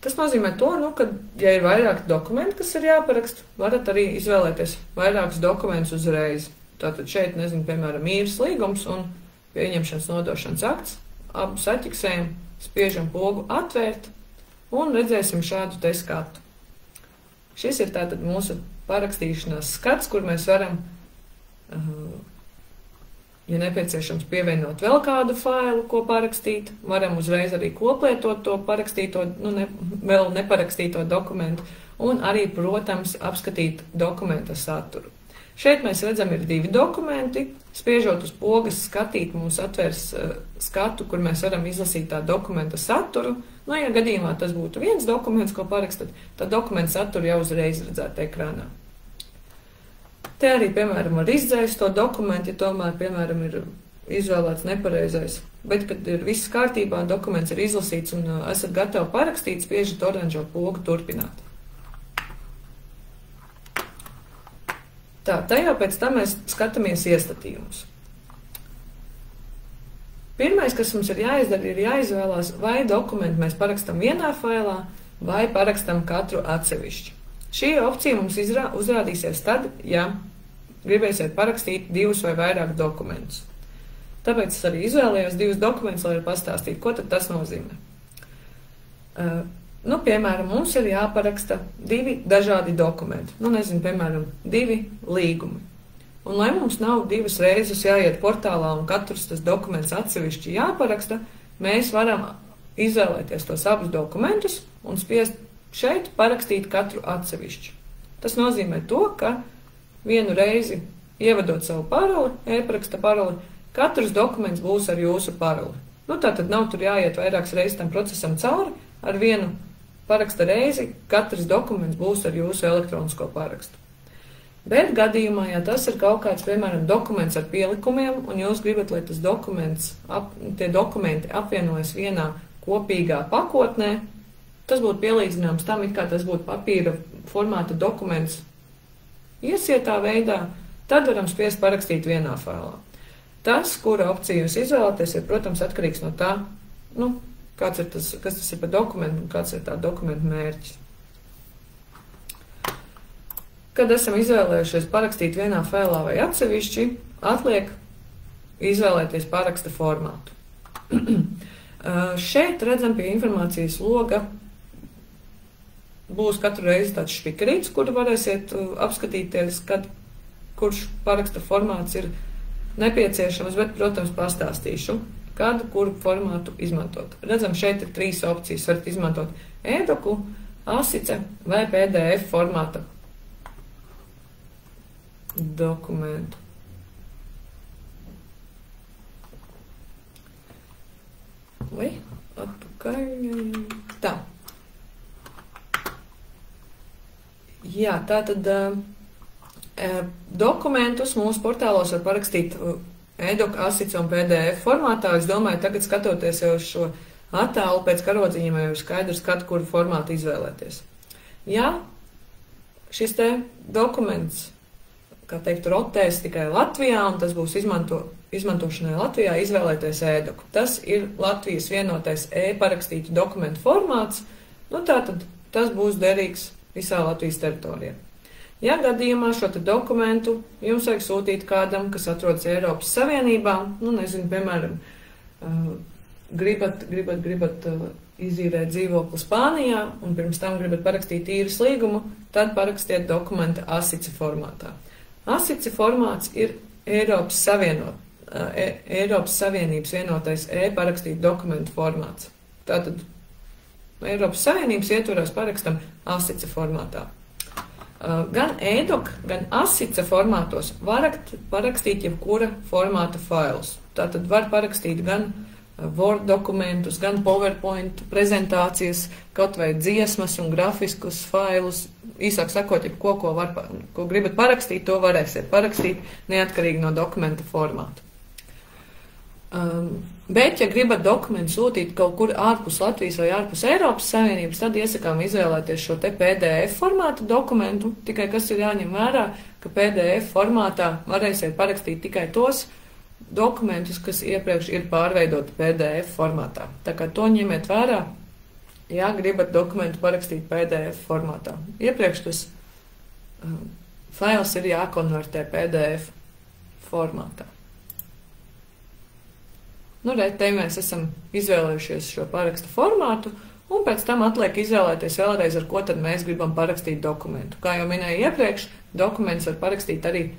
Tas nozīmē to, ka, ja ir vairāki dokumenti, kas ir jāparaksta, varat arī izvēlēties vairākus dokumentus uzreiz. Tātad šeit, piemēram, īres līgums un pieņemšanas nodošanas akts. Abu saķiksējam, spiežam pogu atvērt un redzēsim šādu te skatu. Šis ir tātad mūsu parakstīšanās skats, kur mēs varam, ja nepieciešams, pievienot vēl kādu failu, ko parakstīt. Varam uzreiz arī koplietot to parakstīto, vēl neparakstīto dokumentu un arī, protams, apskatīt dokumenta saturu. Šeit mēs redzam, ir 2 dokumenti. Spiežot uz pogas skatīt, mums atvērs skatu, kur mēs varam izlasīt tā dokumenta saturu. Ja gadījumā tas būtu viens dokuments, ko parakstat, tad dokumenta saturu jau uzreiz redzēt ekrānā. Te arī, piemēram, var izdzēst to dokumentu, ja tomēr, piemēram, ir izvēlēts nepareizais. Bet, kad ir viss kārtībā, dokuments ir izlasīts un esat gatavi parakstīt, spiežat oranžo pogu turpināt. Tajā pēc tam mēs skatāmies iestatījumus. Pirmais, kas mums ir jāizdara, ir jāizvēlās, vai dokumentu mēs parakstam vienā failā, vai parakstam katru atsevišķi. Šī opcija mums uzrādīsies tad, ja gribēsiet parakstīt 2 vai vairāk dokumentus. Tāpēc es arī izvēlējos 2 dokumentus, lai pastāstītu, ko tad tas nozīmē. Piemēram, mums ir jāparaksta 2 dažādi dokumenti. Piemēram, 2 līgumi. Un, lai mums nav 2 reizes jāiet portālā un katrs tas dokuments atsevišķi jāparaksta, mēs varam izvēlēties tos abus dokumentus un spiest šeit parakstīt katru atsevišķi. Tas nozīmē to, ka vienu reizi ievadot savu paroli, e-paraksta paroli, katrs dokuments būs ar jūsu paroli. Tātad nav tur jāiet vairākas reizes tam procesam cauri, ar vienu paraksta reizi, katrs dokuments būs ar jūsu elektronisko parakstu. Bet gadījumā, ja tas ir kaut kāds, piemēram, dokuments ar pielikumiem, un jūs gribat, lai tas tie dokumenti apvienojas vienā kopīgā pakotnē, tas būtu pielīdzināms tam, kā tas būtu papīra formāta dokuments iesietā veidā, tad varam spiest parakstīt vienā failā. Tas, kura opcija jūs izvēlaties, ir, protams, atkarīgs no tā, kas tas ir par dokumentu un kāds ir tā dokumenta mērķis. Kad esam izvēlējušies parakstīt vienā failā vai atsevišķi, atliek izvēlēties paraksta formātu. Šeit redzam pie informācijas loga būs katru reizi tāds špikerīts, kuru varēsiet apskatīties, kurš paraksta formāts ir nepieciešams, bet, protams, pastāstīšu, kuru formātu izmantot. Redzam, šeit ir 3 opcijas. Varat izmantot e-doku, ASICE vai PDF formāta dokumentu. Atpakaļ. Tā. Jā, tātad Dokumentus mūsu portālos var parakstīt e-doc, ASICS un PDF formātā. Es domāju, tagad skatoties jau uz šo attēlu pēc karodziņiem, jau ir skaidrs, kuru formātu izvēlēties. Ja šis te dokuments, kā teikt, rotēs tikai Latvijā, un tas būs izmantošanai Latvijā, izvēlēties e-doc. Tas ir Latvijas vienotais e-parakstītu dokumentu formāts, nu tātad tas būs derīgs visā Latvijas teritorijā. Ja gadījumā šo dokumentu jums vajag sūtīt kādam, kas atrodas Eiropas Savienībā, nu nezinu, piemēram, gribat izīrēt dzīvokli Spānijā un pirms tam gribat parakstīt īres līgumu, tad parakstiet dokumentu ASICS formātā. ASICS formāts ir Eiropas Savienības vienotais e-parakstītu dokumentu formāts. Tātad Eiropas Savienības ietvaros parakstam ASICS formātā. Gan e-doc, gan ASICS formātos var parakstīt jebkura formāta failus. Tātad var parakstīt gan Word dokumentus, gan PowerPoint prezentācijas, kaut vai dziesmas un grafiskus failus. Īsāk sakot, ko gribat parakstīt, to varēsiet parakstīt neatkarīgi no dokumenta formāta. Bet, ja gribat dokumentu sūtīt kaut kur ārpus Latvijas vai ārpus Eiropas Savienības, tad iesakām izvēlēties šo te PDF formātu dokumentu, tikai kas ir jāņem vērā, ka PDF formātā varēsiet parakstīt tikai tos dokumentus, kas iepriekš ir pārveidoti PDF formātā. Tā kā to ņemiet vērā, ja gribat dokumentu parakstīt PDF formātā. Iepriekš tas fails ir jākonvertē PDF formātā. Nu, te mēs esam izvēlējušies šo parakstu formātu, un pēc tam atliek izvēlēties vēlreiz, ar ko tad mēs gribam parakstīt dokumentu. Kā jau minēju iepriekš, dokuments var parakstīt arī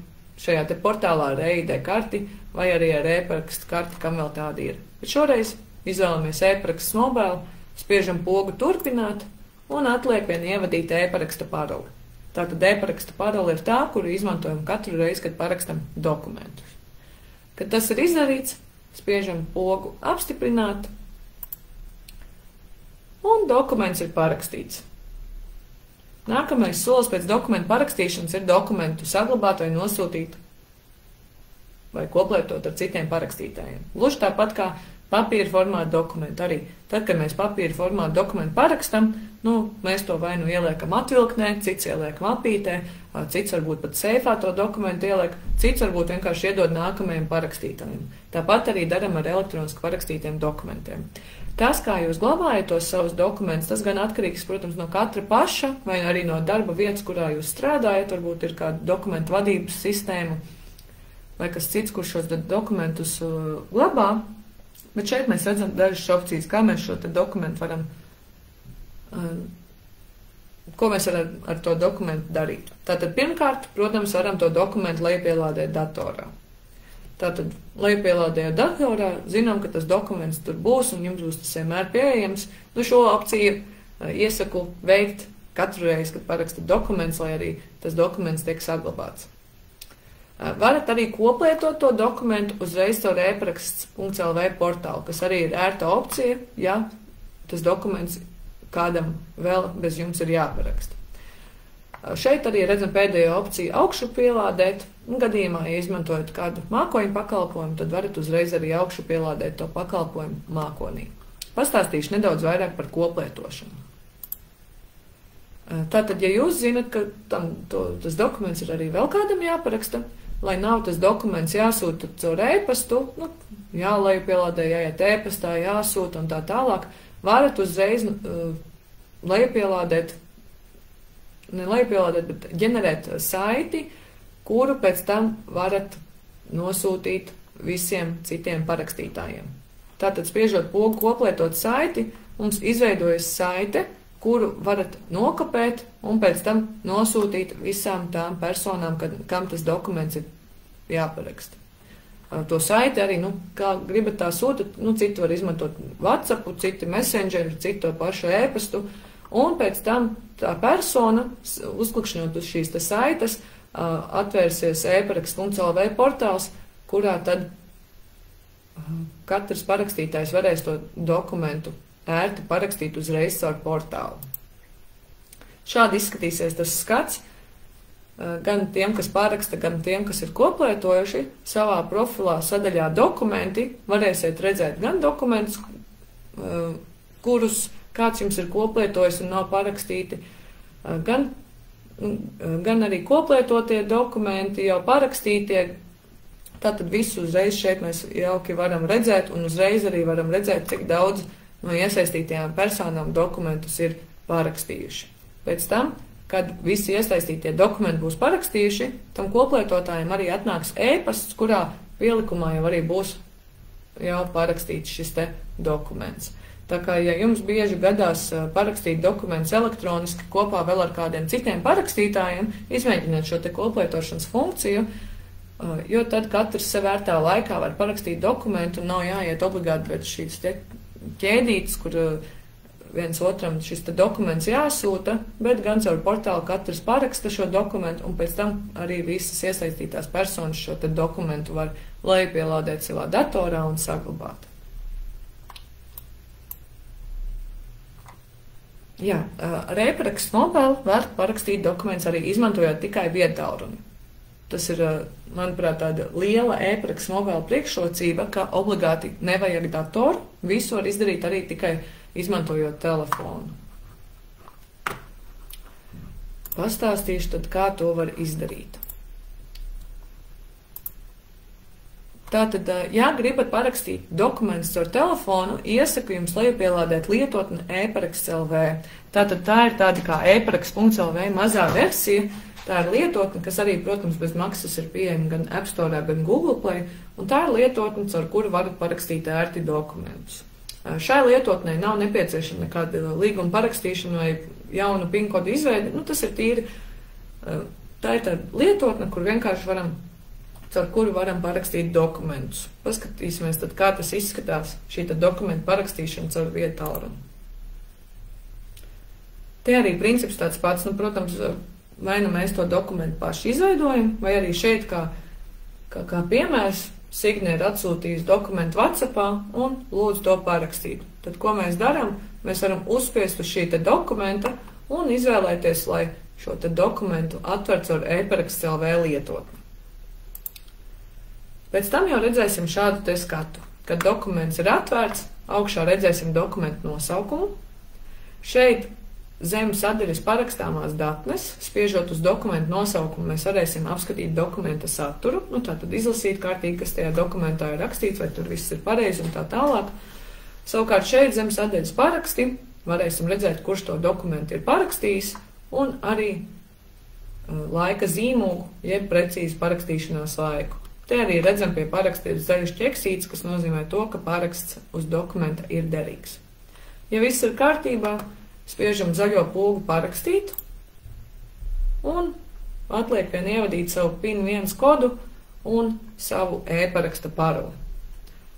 šajā te portālā ar e-ID karti, vai arī ar e-parakstu karti, kam vēl tāda ir. Bet šoreiz izvēlamies e-paraksts mobile, spiežam pogu turpināt, un atliek vien ievadīt e-paraksta paroli. Tātad e-paraksta paroli ir tā, kuru izmantojam katru reizi, kad parakstam dokumentus. Kad tas ir izdarīts, spiežam pogu apstiprināt, un dokuments ir parakstīts. Nākamais solis pēc dokumentu parakstīšanas ir dokumentu saglabāt vai nosūtīt vai koplietot ar citiem parakstītājiem. Gluži tāpat kā papīra formāta dokumentu arī. Tad, kad mēs papīra formāta dokumentu parakstam, mēs to vai nu ieliekam atvilknē, cits ieliekam apītē, cits varbūt pat seifā to dokumentu ieliek, cits varbūt vienkārši iedod nākamajiem parakstītājiem. Tāpat arī daram ar elektroniski parakstītiem dokumentiem. Tas, kā jūs glabājat tos savus dokumentus, tas gan atkarīgs, protams, no katra paša, vai arī no darba vietas, kurā jūs strādājat, varbūt ir kāda dokumentu vadības sistēma, vai kas cits, kurš šos dokumentus glabā. Bet šeit mēs redzam dažas opcijas, kā mēs šo dokumentu varam, ko mēs varam ar to dokumentu darīt. Tātad pirmkārt, protams, varam to dokumentu lejupielādēt datorā. Tātad lejupielādējot datorā, zinām, ka tas dokuments tur būs un jums būs tas vienmēr pieejams. Šo opciju iesaku veikt katru reizi, kad parakstat dokumentus, lai arī tas dokuments tiek saglabāts. Varat arī koplietot to dokumentu uzreiz caur e-paraksts.lv portālu, kas arī ir ērta opcija, ja tas dokuments kādam vēl bez jums ir jāparaksta. Šeit arī redzam pēdējo opciju augšu pielādēt, un gadījumā, ja izmantojat kādu mākoņu pakalpojumu, tad varat uzreiz arī augšu pielādēt to pakalpojumu mākonī. Pastāstīšu nedaudz vairāk par koplietošanu. Tātad, ja jūs zinat, ka tas dokuments ir arī vēl kādam jāparaksta, lai nav tas dokuments jāsūta caur e-pastu, jālejupielādē, jāiet e-pastā, jāsūta un tā tālāk, varat uzreiz lejupielādēt, bet ģenerēt saiti, kuru pēc tam varat nosūtīt visiem citiem parakstītājiem. Tātad, spiežot pogu koplietot saiti, mums izveidojas saite, kuru varat nokopēt un pēc tam nosūtīt visām tām personām, kam tas dokuments ir jāparaksta. To saiti arī, kā gribat tā sūtīt, citi var izmantot WhatsApp, citi Messenger, citi to pašu e-pastu, un pēc tam tā persona, uzklikšņot uz šīs saites, atvērsies e-paraksts.lv portāls, kurā tad katrs parakstītājs varēs to dokumentu ērti parakstīt uzreiz caur portālu. Šādi izskatīsies tas skats. gan tiem, kas paraksta, gan tiem, kas ir koplietojuši, savā profilā sadaļā dokumenti varēsiet redzēt gan dokumentus, kurus kāds jums ir koplietojis un nav parakstīti, gan arī koplietotie dokumenti, jau parakstītie. Tātad visu uzreiz šeit mēs jauki varam redzēt, un uzreiz arī varam redzēt, cik daudz no iesaistītajām personām dokumentus ir parakstījuši. Pēc tam, kad visi iesaistītie dokumenti būs parakstījuši, tam koplietotājiem arī atnāks e-pasts, kurā pielikumā jau arī būs jau parakstīts šis te dokuments. Tā kā, ja jums bieži gadās parakstīt dokumentus elektroniski kopā vēl ar kādiem citiem parakstītājiem, izmēģiniet šo te koplietošanas funkciju, jo tad katrs sevērtā laikā var parakstīt dokumentu un nav jāiet obligāti pēc šīs ķēdītes, kur viens otram šis dokuments jāsūta, bet gan caur portālu katrs paraksta šo dokumentu un pēc tam arī visas iesaistītās personas šo dokumentu var lejupielādēt savā datorā un saglabāt. Jā, ar e-parakstu mobili var parakstīt dokumentus arī izmantojot tikai viedtālruni. Tas ir, manuprāt, tāda liela e-parakstu mobila priekšrocība, ka obligāti nevajag datoru, visu var izdarīt arī tikai izmantojot telefonu. Pastāstīšu tad, kā to var izdarīt. Tātad, ja gribat parakstīt dokumentus ar telefonu, iesaku jums lejupielādēt lietotni e-paraksts.lv. Tātad tā ir tāda kā e-paraksts.lv mazā versija. Tā ir lietotne, kas arī, protams, bez maksas ir pieejama gan App Store, gan Google Play, un tā ir lietotne, ar kuru varat parakstīt ērti dokumentus. Šai lietotnei nav nepieciešama nekāda līguma parakstīšana vai jaunu PIN-kodu izveidi, tas ir tīri, tā ir tāda lietotne, kur vienkārši caur kuru varam parakstīt dokumentus. Paskatīsimies tad, kā tas izskatās, šī dokumentu parakstīšana caur viedtālruni. Te arī princips tāds pats, protams, vai nu mēs to dokumentu paši izveidojam, vai arī šeit kā piemērs Signe ir atsūtījis dokumentu WhatsAppā un lūdzu to parakstīt. Tad, ko mēs darām? Mēs varam uzspiest uz šī dokumenta un izvēlēties, lai šo dokumentu atverts ar e-paraksts.lv lietotni. Pēc tam jau redzēsim šādu te skatu. Kad dokuments ir atvērts, augšā redzēsim dokumentu nosaukumu. Šeit zem sadaļas parakstāmās datnes, spiežot uz dokumentu nosaukumu, mēs varēsim apskatīt dokumenta saturu, tātad izlasīt kārtīgi, kas tajā dokumentā ir rakstīts, vai tur viss ir pareizi un tā tālāk. Savukārt šeit zem sadaļas paraksti varēsim redzēt, kurš to dokumentu ir parakstījis, un arī laika zīmogu, jeb precīzi parakstīšanās laiku. Te arī redzam pie paraksta ir zaļš ķeksīts, kas nozīmē to, ka paraksts uz dokumenta ir derīgs. Ja viss ir kārtībā, spiežam zaļo pogu parakstīt un atliek vien ievadīt savu PIN 1 kodu un savu e-paraksta paroli.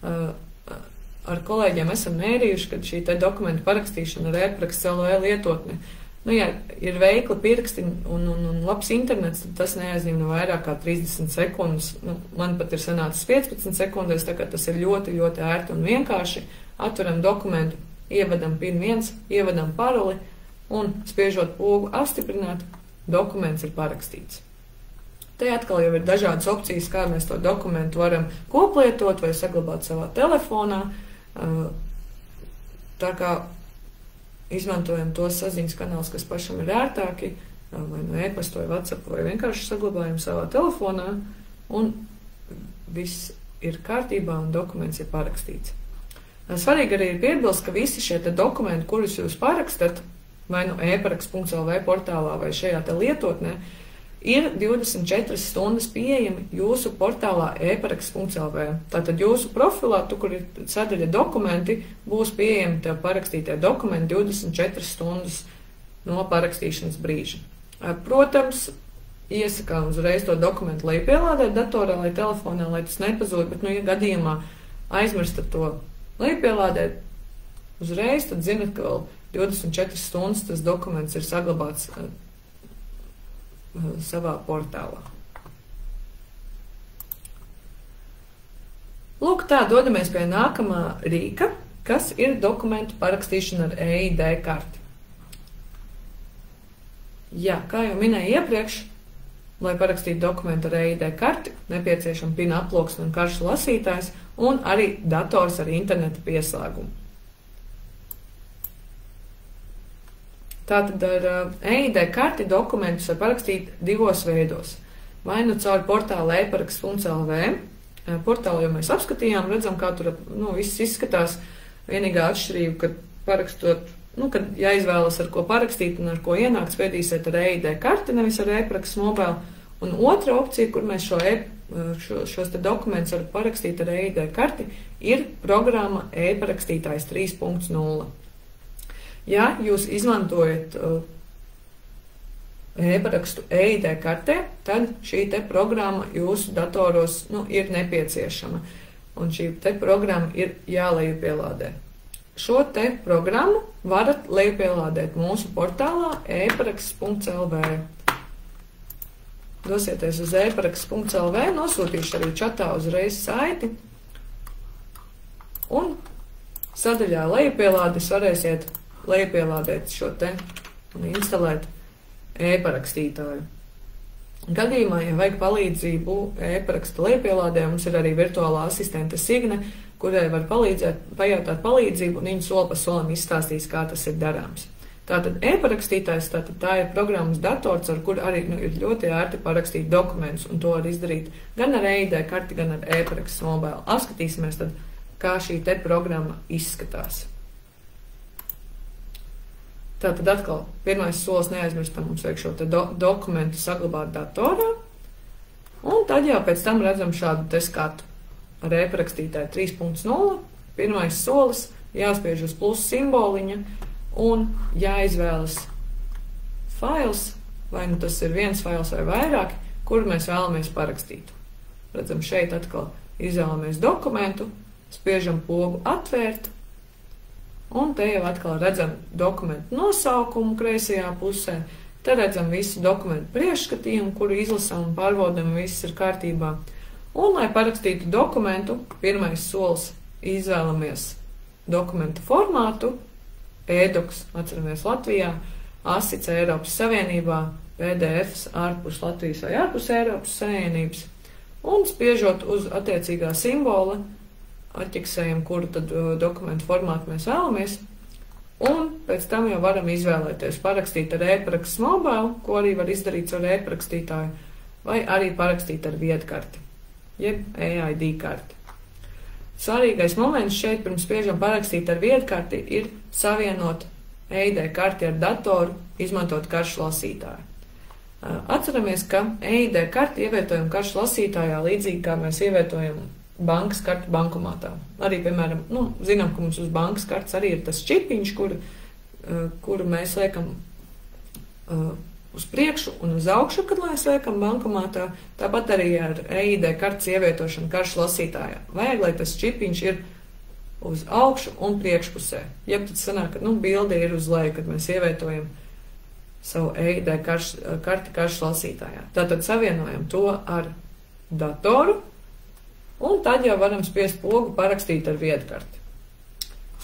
Ar kolēģiem esam mērījuši, ka šī dokumentu parakstīšana ar e-paraksts.lv lietotni, ja ir veikli pirksti un labs internets, tad tas neaizņem no vairāk kā 30 sekundes. Man pat ir sanācis 15 sekundēs, tā kā tas ir ļoti, ļoti ērti un vienkārši. Atveram dokumentu, ievadam PIN 1, ievadam paroli un spiežot pogu apstiprināt, dokuments ir parakstīts. Te atkal jau ir dažādas opcijas, kā mēs to dokumentu varam koplietot vai saglabāt savā telefonā. Tā kā izmantojam tos saziņas kanālus, kas pašam ir ērtāki, vai no e-pasta vai WhatsApp, vai vienkārši saglabājam savā telefonā, un viss ir kārtībā un dokuments ir parakstīts. Svarīgi arī ir piebilst, ka visi šie dokumenti, kurus jūs parakstat, vai no e-paraksts.lv portālā vai šajā lietotnē, ir 24 stundas pieejami jūsu portālā e-paraksts.lv. Tātad jūsu profilā, kur ir sadaļa dokumenti, būs pieejami tev parakstītie dokumenti 24 stundas no parakstīšanas brīža. Protams, iesakām uzreiz to dokumentu lejupielādēt datorā vai telefonā, lai tas nepazūd, bet, ja gadījumā aizmirstat to lejupielādēt uzreiz, tad zinat, ka vēl 24 stundas tas dokuments ir saglabāts savā portālā. Lūk, tā dodamies pie nākamā rīka, kas ir dokumentu parakstīšana ar EID karti. Jā, kā jau minēju iepriekš, lai parakstītu dokumentu ar EID karti, nepieciešama PIN aploksne un karšu lasītājs, un arī dators ar interneta pieslēgumu. Tātad ar EID karti dokumentus var parakstīt divos veidos. Vai nu caur portālu e-paraksts.lv. Portālu jau mēs apskatījām, redzam, kā tur viss izskatās. Vienīgā atšķirība, kad parakstot, kad jāizvēlas, ar ko parakstīt un ar ko ienākt, spiedīsiet ar EID karti, nevis ar e-paraksts mobile. Un otra opcija, kur mēs šos te dokumentus varam parakstīt ar EID karti, ir programma e-parakstītājs 3.0. Ja jūs izmantojat e-parakstu EID kartē, tad šī te programma jūsu datoros ir nepieciešama. Un šī te programma ir jālejupielādē. Šo te programmu varat lejupielādēt mūsu portālā e-paraksts.lv. Dosieties uz e-paraksts.lv, nosūtīšu arī čatā uzreiz saiti. Un sadaļā lejupielādes varēsiet lejupielādēt šo te un instalēt e-parakstītāju. Gadījumā, ja vajag palīdzību e-paraksta lejupielādē, mums ir arī virtuālā asistente Signe, kurai var pajautāt palīdzību, un viņa soli pa solim izstāstīs, kā tas ir darāms. Tātad e-parakstītājs, tā ir programmas dators, ar kur arī ir ļoti ērti parakstīt dokumentus, un to var izdarīt gan ar EID karti, gan ar e-paraksts mobile. Apskatīsimies tad, kā šī te programma izskatās. Tātad atkal pirmais solis neaizmirstam, mums vajag šo te dokumentu saglabāt datorā, un tad jau pēc tam redzam šādu te skatu ar e-parakstītāju 3.0. Pirmais solis jāspiež uz plus simboliņa un jāizvēlas fails, vai nu tas ir viens fails vai vairāk, kur mēs vēlamies parakstīt. Redzam, šeit atkal izvēlamies dokumentu, spiežam pogu atvērt, un te jau atkal redzam dokumentu nosaukumu kreisajā pusē, te redzam visu dokumentu priekšskatījumu, kuru izlasām un pārbaudam, viss ir kārtībā. Un, lai parakstītu dokumentu, pirmais solis izvēlamies dokumentu formātu, e-doks, atceramies Latvijā, ASICS Eiropas Savienībā, PDFs ārpus Latvijas vai ārpus Eiropas Savienības, un spiežot uz attiecīgā simbola, atķeksējam, kuru tad dokumentu formātu mēs vēlamies, un pēc tam jau varam izvēlēties parakstīt ar e-paraksts mobile, ko arī var izdarīt ar e-parakstītāju, vai arī parakstīt ar viedkarti, jeb EID karti. Svarīgais moments šeit, pirms spiežam parakstīt ar viedkarti, ir savienot EID karti ar datoru, izmantot karšu lasītāju. Atceramies, ka EID karti ievietojam karšu lasītājā līdzīgi, kā mēs ievietojam bankas karti bankomātā. Arī, piemēram, zinām, ka mums uz bankas kartes arī ir tas čipiņš, kuru mēs liekam uz priekšu un uz augšu, kad mēs liekam bankomātā. Tāpat arī ar EID kartes ievietošanu karšu lasītājā. Vajag, lai tas čipiņš ir uz augšu un priekšpusē. Jeb tad sanāk, ka bilde ir uz leju, kad mēs ievietojam savu EID karti karšu lasītājā. Tātad savienojam to ar datoru, un tad jau varam spiest pogu parakstīt ar viedkarti.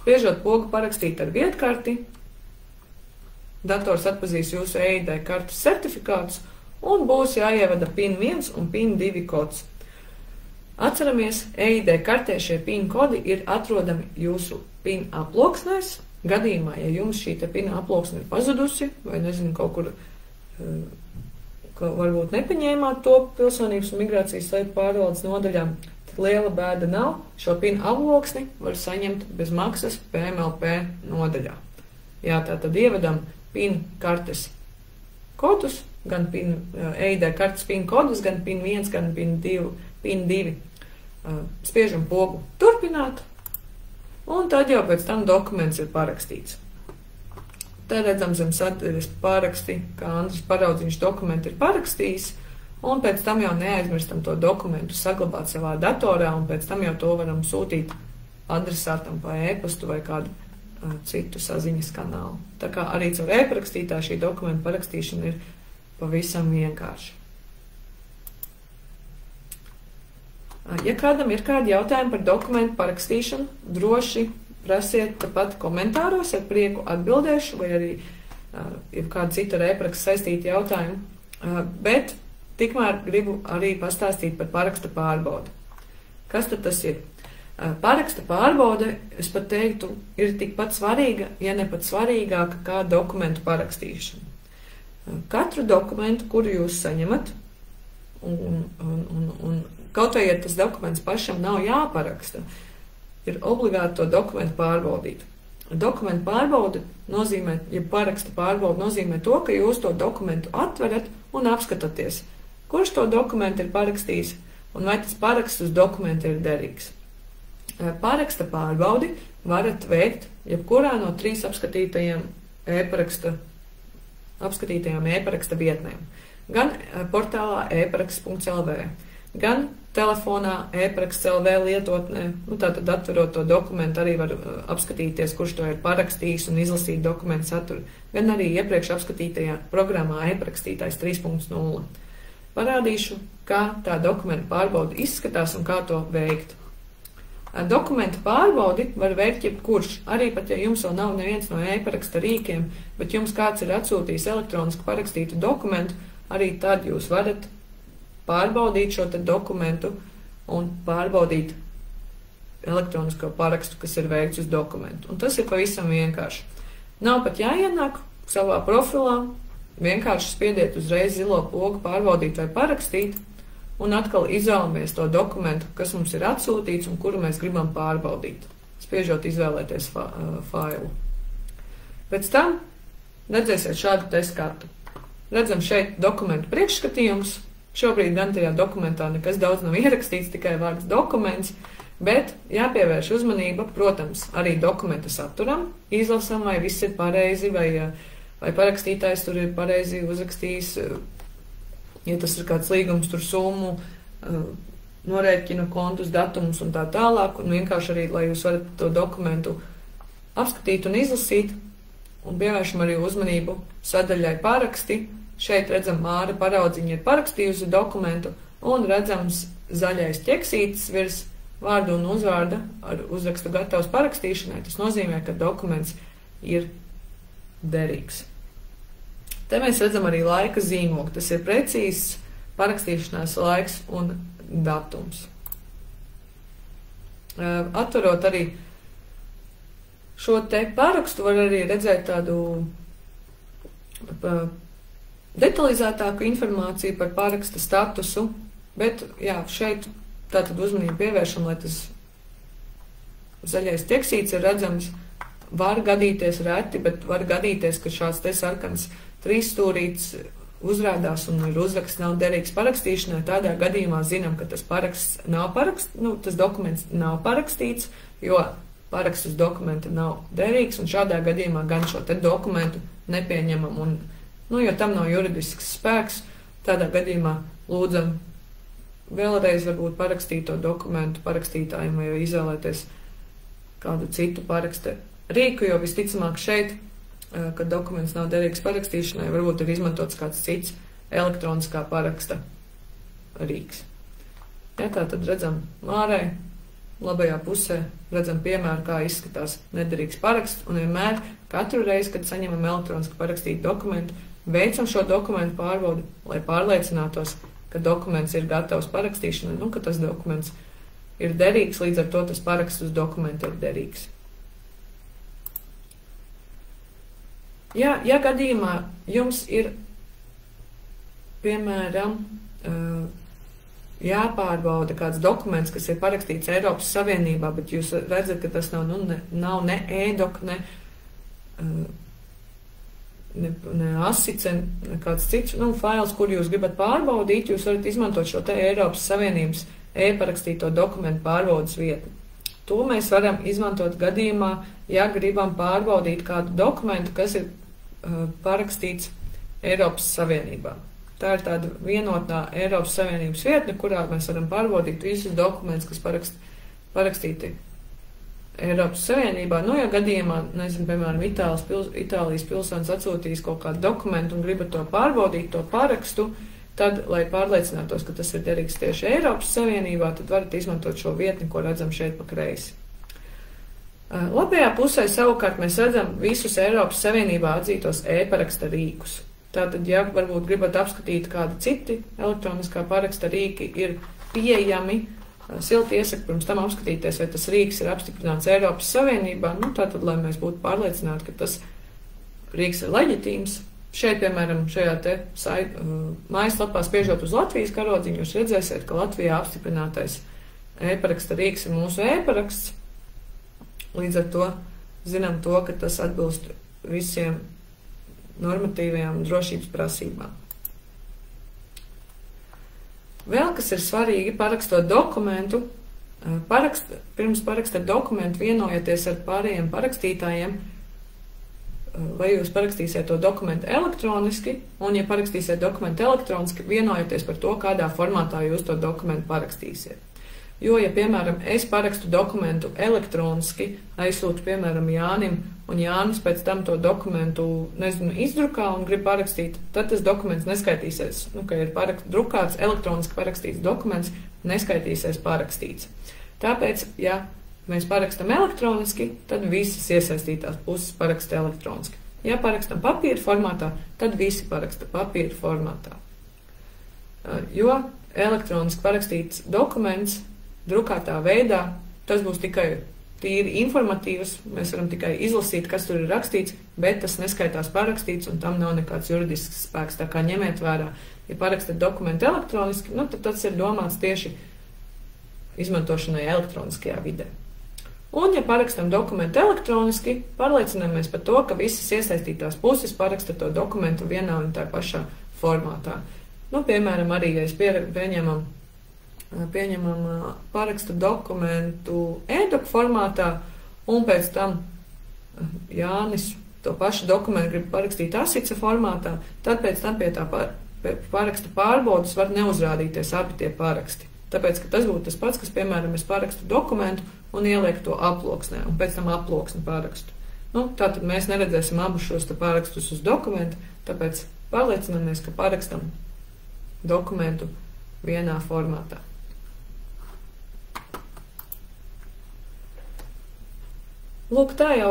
Spiežot pogu parakstīt ar viedkarti, dators atpazīs jūsu EID kartes certifikātus un būs jāievada PIN 1 un PIN 2 kods. Atceramies, EID kartē šie PIN kodi ir atrodami jūsu PIN aploksnēs. Gadījumā, ja jums šī te PIN aploksne ir pazudusi, vai nezinu, kaut kur varbūt nepaņēmāt to pilsonības un migrācijas lietu pārvaldes nodaļā, liela bēda nav, šo PIN aploksni var saņemt bez maksas PMLP nodaļā. Jā, tātad ievedam PIN kartes kodus, gan EID kartes PIN kodus, gan PIN 1, gan PIN 2. Spiežam pogu turpināt, un tad jau pēc tam dokuments ir parakstīts. Te redzam zem sadaļas paraksti, kā Andris Paraudziņš dokumentu ir parakstījis, un pēc tam jau neaizmirstam to dokumentu saglabāt savā datorā, un pēc tam jau to varam sūtīt adresātam pa e-pastu vai kādu citu saziņas kanālu. Tā kā arī caur e-parakstītā šī dokumenta parakstīšana ir pavisam vienkārši. Ja kādam ir kādi jautājumi par dokumentu parakstīšanu, droši prasiet tāpat komentāros, ar prieku atbildēšu, vai arī ir kāda cita ar e-parakstu saistīta jautājuma. Bet tikmēr gribu arī pastāstīt par paraksta pārbaudi. Kas tad tas ir? Paraksta pārbaude, es pat teiktu, ir tikpat svarīga, ja ne pat svarīgāka kā dokumentu parakstīšana. Katru dokumentu, kuru jūs saņemat, un kaut vai, ja tas dokuments pašam nav jāparaksta, ir obligāti to dokumentu pārbaudīt. Dokumentu pārbaude nozīmē, ja paraksta pārbaude nozīmē to, ka jūs to dokumentu atverat un apskatāties, kurš to dokumentu ir parakstījis un vai tas paraksts uz dokumentu ir derīgs. Paraksta pārbaudi varat veikt jebkurā no 3 apskatītajām e-paraksta vietnēm. Gan portālā e-paraksts.lv, gan telefonā e-paraksts.lv lietotnē, tātad atverot to dokumentu arī var apskatīties, kurš to ir parakstījis un izlasīt dokumentu saturu, gan arī iepriekš apskatītajā programmā e-parakstītājs 3.0. Parādīšu, kā tā dokumentu pārbaude izskatās un kā to veikt. Dokumentu pārbaudi var veikt jebkurš, arī pat, ja jums vēl nav neviens no e-paraksta rīkiem, bet jums kāds ir atsūtījis elektroniski parakstītu dokumentu, arī tad jūs varat pārbaudīt šo te dokumentu un pārbaudīt elektronisko parakstu, kas ir veikts uz dokumentu. Un tas ir pavisam vienkārši. Nav pat jāienāk savā profilā, vienkārši spiediet uzreiz zilo pogu pārbaudīt vai parakstīt, un atkal izvēlamies to dokumentu, kas mums ir atsūtīts un kuru mēs gribam pārbaudīt, spiežot izvēlēties failu. Pēc tam redzēsiet šādu te skatu. Redzam šeit dokumentu priekšskatījums. Šobrīd gan tajā dokumentā nekas daudz nav ierakstīts, tikai vārds dokuments, bet jāpievērš uzmanība, protams, arī dokumenta saturam, izlasam, vai viss ir pareizi, vai parakstītājs tur ir pareizi uzrakstījis, ja tas ir kāds līgums, tur summu, norēķina kontus, datumus un tā tālāk, un vienkārši arī, lai jūs varat to dokumentu apskatīt un izlasīt, un pievēršam arī uzmanību sadaļai paraksti. Šeit redzam, Māra Paraudziņa ir parakstījusi dokumentu, un redzams zaļais ķeksītis virs vārdu un uzvārda ar uzrakstu gatavs parakstīšanai. Tas nozīmē, ka dokuments ir derīgs. Te mēs redzam arī laika zīmogu. Tas ir precīzs parakstīšanās laiks un datums. Atverot arī šo te parakstu, var arī redzēt tādu detalizētāku informāciju par paraksta statusu, bet jā, šeit tātad uzmanību pievēršam, lai tas zaļais tekstīts ir redzams. Var gadīties reti, bet var gadīties, ka šāds te sarkans trīsstūrīts uzrādās un ir uzraksts nav derīgs parakstīšanai. Tādā gadījumā zinām, ka tas paraksts nav tas dokuments nav parakstīts, jo paraksts uz dokumenta nav derīgs, un šādā gadījumā gan šo te dokumentu nepieņemam, un, jo tam nav juridisks spēks, tādā gadījumā lūdzam vēlreiz varbūt parakstīt to dokumentu parakstītājiem vai izvēlēties kādu citu paraksta rīku, jo visticamāk šeit, kad dokuments nav derīgs parakstīšanai, varbūt ir izmantots kāds cits elektroniskā paraksta rīks. Ja, tā tad redzam Mārai, labajā pusē redzam piemēru, kā izskatās nederīgs paraksts, un vienmēr katru reizi, kad saņemam elektroniski parakstītu dokumentu, veicam šo dokumentu pārbaudi, lai pārliecinātos, ka dokuments ir gatavs parakstīšanai, ka tas dokuments ir derīgs, līdz ar to tas paraksts uz dokumentu ir derīgs. Ja gadījumā jums ir, piemēram, jāpārbauda kāds dokuments, kas ir parakstīts Eiropas Savienībā, bet jūs redzat, ka tas nav ne e-dok, ne asice, ne kāds cits fails, kur jūs gribat pārbaudīt, jūs varat izmantot šo te Eiropas Savienības e-parakstīto dokumentu pārbaudas vietu. To mēs varam izmantot gadījumā, ja gribam pārbaudīt kādu dokumentu, kas ir parakstīts Eiropas Savienībā. Tā ir tāda vienotā Eiropas Savienības vietne, kurā mēs varam pārbaudīt visus dokumentus, kas parakstīti Eiropas Savienībā. Ja gadījumā, piemēram, Itālijas pilsonis atsūtīs kaut kādu dokumentu un gribat to pārbaudīt, to parakstu, tad, lai pārliecinātos, ka tas ir derīgs tieši Eiropas Savienībā, tad varat izmantot šo vietni, ko redzam šeit pa kreisi. Labajā pusē savukārt mēs redzam visus Eiropas Savienībā atzītos e-paraksta rīkus. Tātad, ja varbūt gribat apskatīt kādi citi elektroniskā paraksta rīki ir pieejami, silti iesaku pirms tam apskatīties, vai tas rīks ir apstiprināts Eiropas Savienībā, nu tātad, lai mēs būtu pārliecināti, ka tas rīks ir leģitīms. Šeit, piemēram, šajā te mājaslapā spiežot uz Latvijas karodziņu, jūs redzēsiet, ka Latvijā apstiprinātais e-paraksta rīks ir mūsu e-paraksts. Līdz ar to zinām to, ka tas atbilst visiem normatīvajām drošības prasībām. Vēl, kas ir svarīgi, parakstot dokumentu, pirms parakstot dokumentu vienojieties ar pārējiem parakstītājiem, vai jūs parakstīsiet to dokumentu elektroniski, un ja parakstīsiet dokumentu elektroniski, vienojieties par to, kādā formātā jūs to dokumentu parakstīsiet. Jo, ja, piemēram, es parakstu dokumentu elektroniski, aizsūtu, piemēram, Jānim, un Jānis pēc tam to dokumentu, nezinu, izdrukā un grib parakstīt, tad tas dokuments neskaitīsies, nu, ka ir drukāts, elektroniski parakstīts dokuments, neskaitīsies parakstīts. Tāpēc, ja mēs parakstam elektroniski, tad visas iesaistītās puses paraksta elektroniski. Ja parakstam papīra formātā, tad visi paraksta papīra formātā. Jo elektroniski parakstīts dokuments drukātā veidā, tas būs tikai tīri informatīvs, mēs varam tikai izlasīt, kas tur ir rakstīts, bet tas neskaitās parakstīts un tam nav nekāds juridisks spēks, tā kā ņemiet vērā. Ja parakstat dokumentu elektroniski, nu, tad tas ir domāts tieši izmantošanai elektroniskajā vidē. Un, ja parakstam dokumentu elektroniski, pārliecināmies par to, ka visas iesaistītās puses paraksta to dokumentu vienā un tā pašā formātā. Nu, piemēram, arī, ja es pieņemam parakstu dokumentu e-doku formātā, un pēc tam Jānis to pašu dokumentu grib parakstīt ASICA formātā, tad pēc tam pie tā paraksta pārbaudas var neuzrādīties abi tie paraksti. Tāpēc, ka tas būtu tas pats, kas, piemēram, es parakstu dokumentu un ielieku to aploksnē, un pēc tam aploksni parakstu. Nu, tātad mēs neredzēsim abus šos parakstus uz dokumentu, tāpēc pārliecināmies, ka parakstam dokumentu vienā formātā. Lūk, tā jau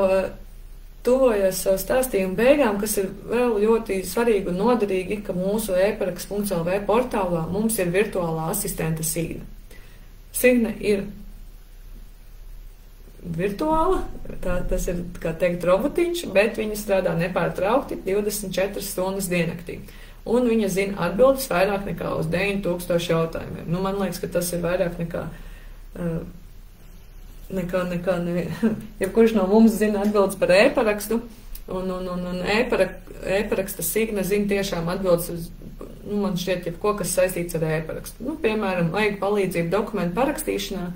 tuvojas savu stāstījumu beigām, kas ir vēl ļoti svarīgi un noderīgi, ka mūsu e-paraksts.lv portālā mums ir virtuālā asistente Signe. Signe ir virtuāla, tas ir, kā teikt, robotiņš, bet viņa strādā nepārtraukti 24 stundas diennaktī. Un viņa zina atbildes vairāk nekā uz 9000 jautājumiem. Nu, man liekas, ka tas ir vairāk nekā jebkurš no mums zina atbildes par e-parakstu, un e-paraksta Signe zina tiešām atbildes uz, nu, man šķiet, jebko, kas saistīts ar e-parakstu. Nu, piemēram, vajag palīdzību dokumentu parakstīšanā,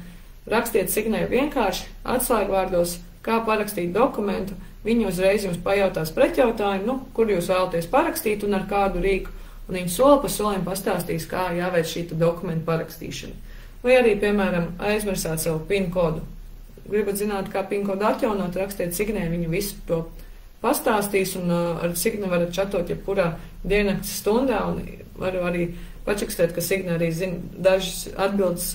rakstiet Signei vienkārši atslēgvārdos, kā parakstīt dokumentu, viņi uzreiz jums pajautās pretjautājumu, nu, kur jūs vēlaties parakstīt un ar kādu rīku, un viņi soli pa solim pastāstīs, kā jāveic šī dokumentu parakstīšana. Vai arī, piemēram, aizmirsāt savu PIN kodu. Gribat zināt, kā PIN kodu atjaunot, rakstiet Signei, viņi visu to pastāstīs, un ar Signi varat čatot jebkurā diennakts stundā, un varu arī pačakstēt, ka Signe arī zina dažas atbildes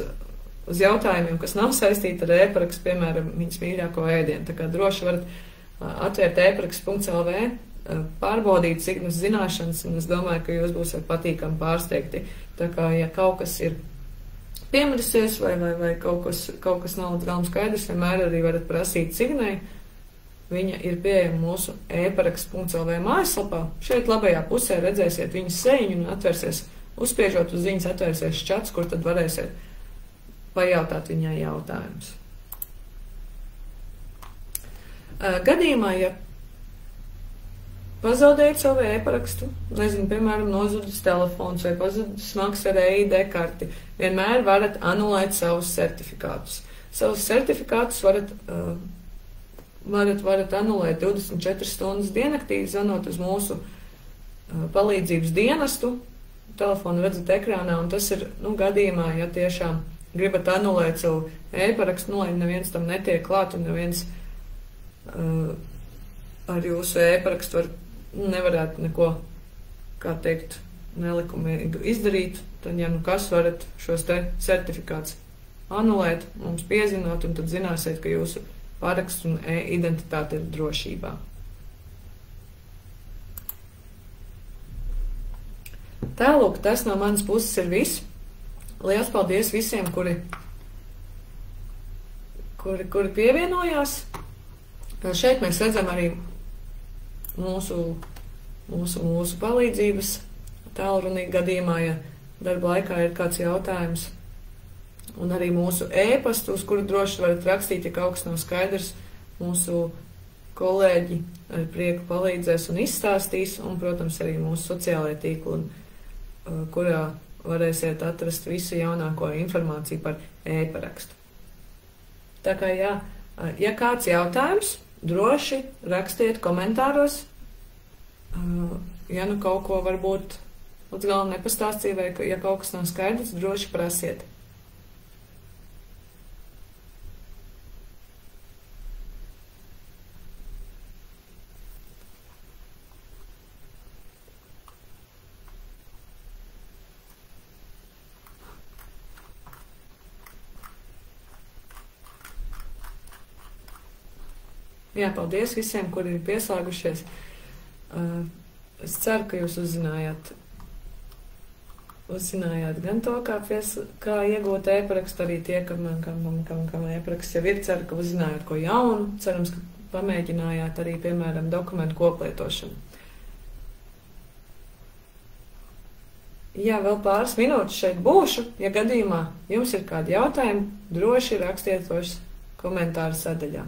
uz jautājumiem, kas nav saistīti ar e-parakstu, piemēram, viņas mīļāko ēdienu. Tā kā droši varat atvērt e-paraksts.lv, pārbaudīt Signes zināšanas, un es domāju, ka jūs būsiet patīkami pārsteigti. Tā kā, ja kaut kas ir piemirsies vai kaut kas nav līdz galam skaidrs, vienmēr arī varat prasīt Signei. Viņa ir pieejama mūsu e-paraksts.lv mājaslapā. Šeit labajā pusē redzēsiet viņas sejiņu un atvērsies, uzspiežot uz viņas atvērsies čats, kur tad varēsiet pajautāt viņai jautājumus. Gadījumā, ja pazaudējat savu e-parakstu, nezinu, piemēram, nozudis telefons vai pazudis smags ar EID karti, vienmēr varat anulēt savus certifikātus. Savus certifikātus varat anulēt 24 stundas diennaktī, zvanot uz mūsu palīdzības dienestu. Telefonu redzat ekrānā, un tas ir, gadījumā, ja tiešām gribat anulēt savu e-parakstu, lai neviens tam netiek klāt un neviens ar jūsu e-parakstu nevarētu neko, kā teikt, nelikumīgi izdarīt, tad, ja kas varat šos te certifikāts anulēt, mums piezināt, un tad zināsiet, ka jūsu paraksts un e-identitāte ir drošībā. Tālūk, tas no manas puses ir viss. Liels paldies visiem, kuri pievienojās. Šeit mēs redzam arī mūsu palīdzības tālrunī gadījumā, ja darba laikā ir kāds jautājums. Un arī mūsu e-pastu, uz kuru droši varat rakstīt, ja kaut kas nav skaidrs. Mūsu kolēģi ar prieku palīdzēs un izstāstīs, un, protams, arī mūsu sociālajie tīkli, kurā varēsiet atrast visu jaunāko informāciju par e-parakstu. Tā kā, ja kāds jautājums, droši rakstiet komentāros, ja nu kaut ko varbūt līdz galam nepastāstīja, vai ja kaut kas nav skaidrs, droši prasiet. Jā, paldies visiem, kuri ir pieslēgušies. Es ceru, ka jūs uzzinājāt gan to, kā iegūt e-parakstu, arī tie, kam e-paraksts jau ir, ceru, ka uzzinājāt ko jaunu, cerams, ka pamēģinājāt arī, piemēram, dokumentu koplietošanu. Jā, vēl pāris minūtes šeit būšu, ja gadījumā jums ir kādi jautājumi, droši rakstiet tos komentāru sadaļā.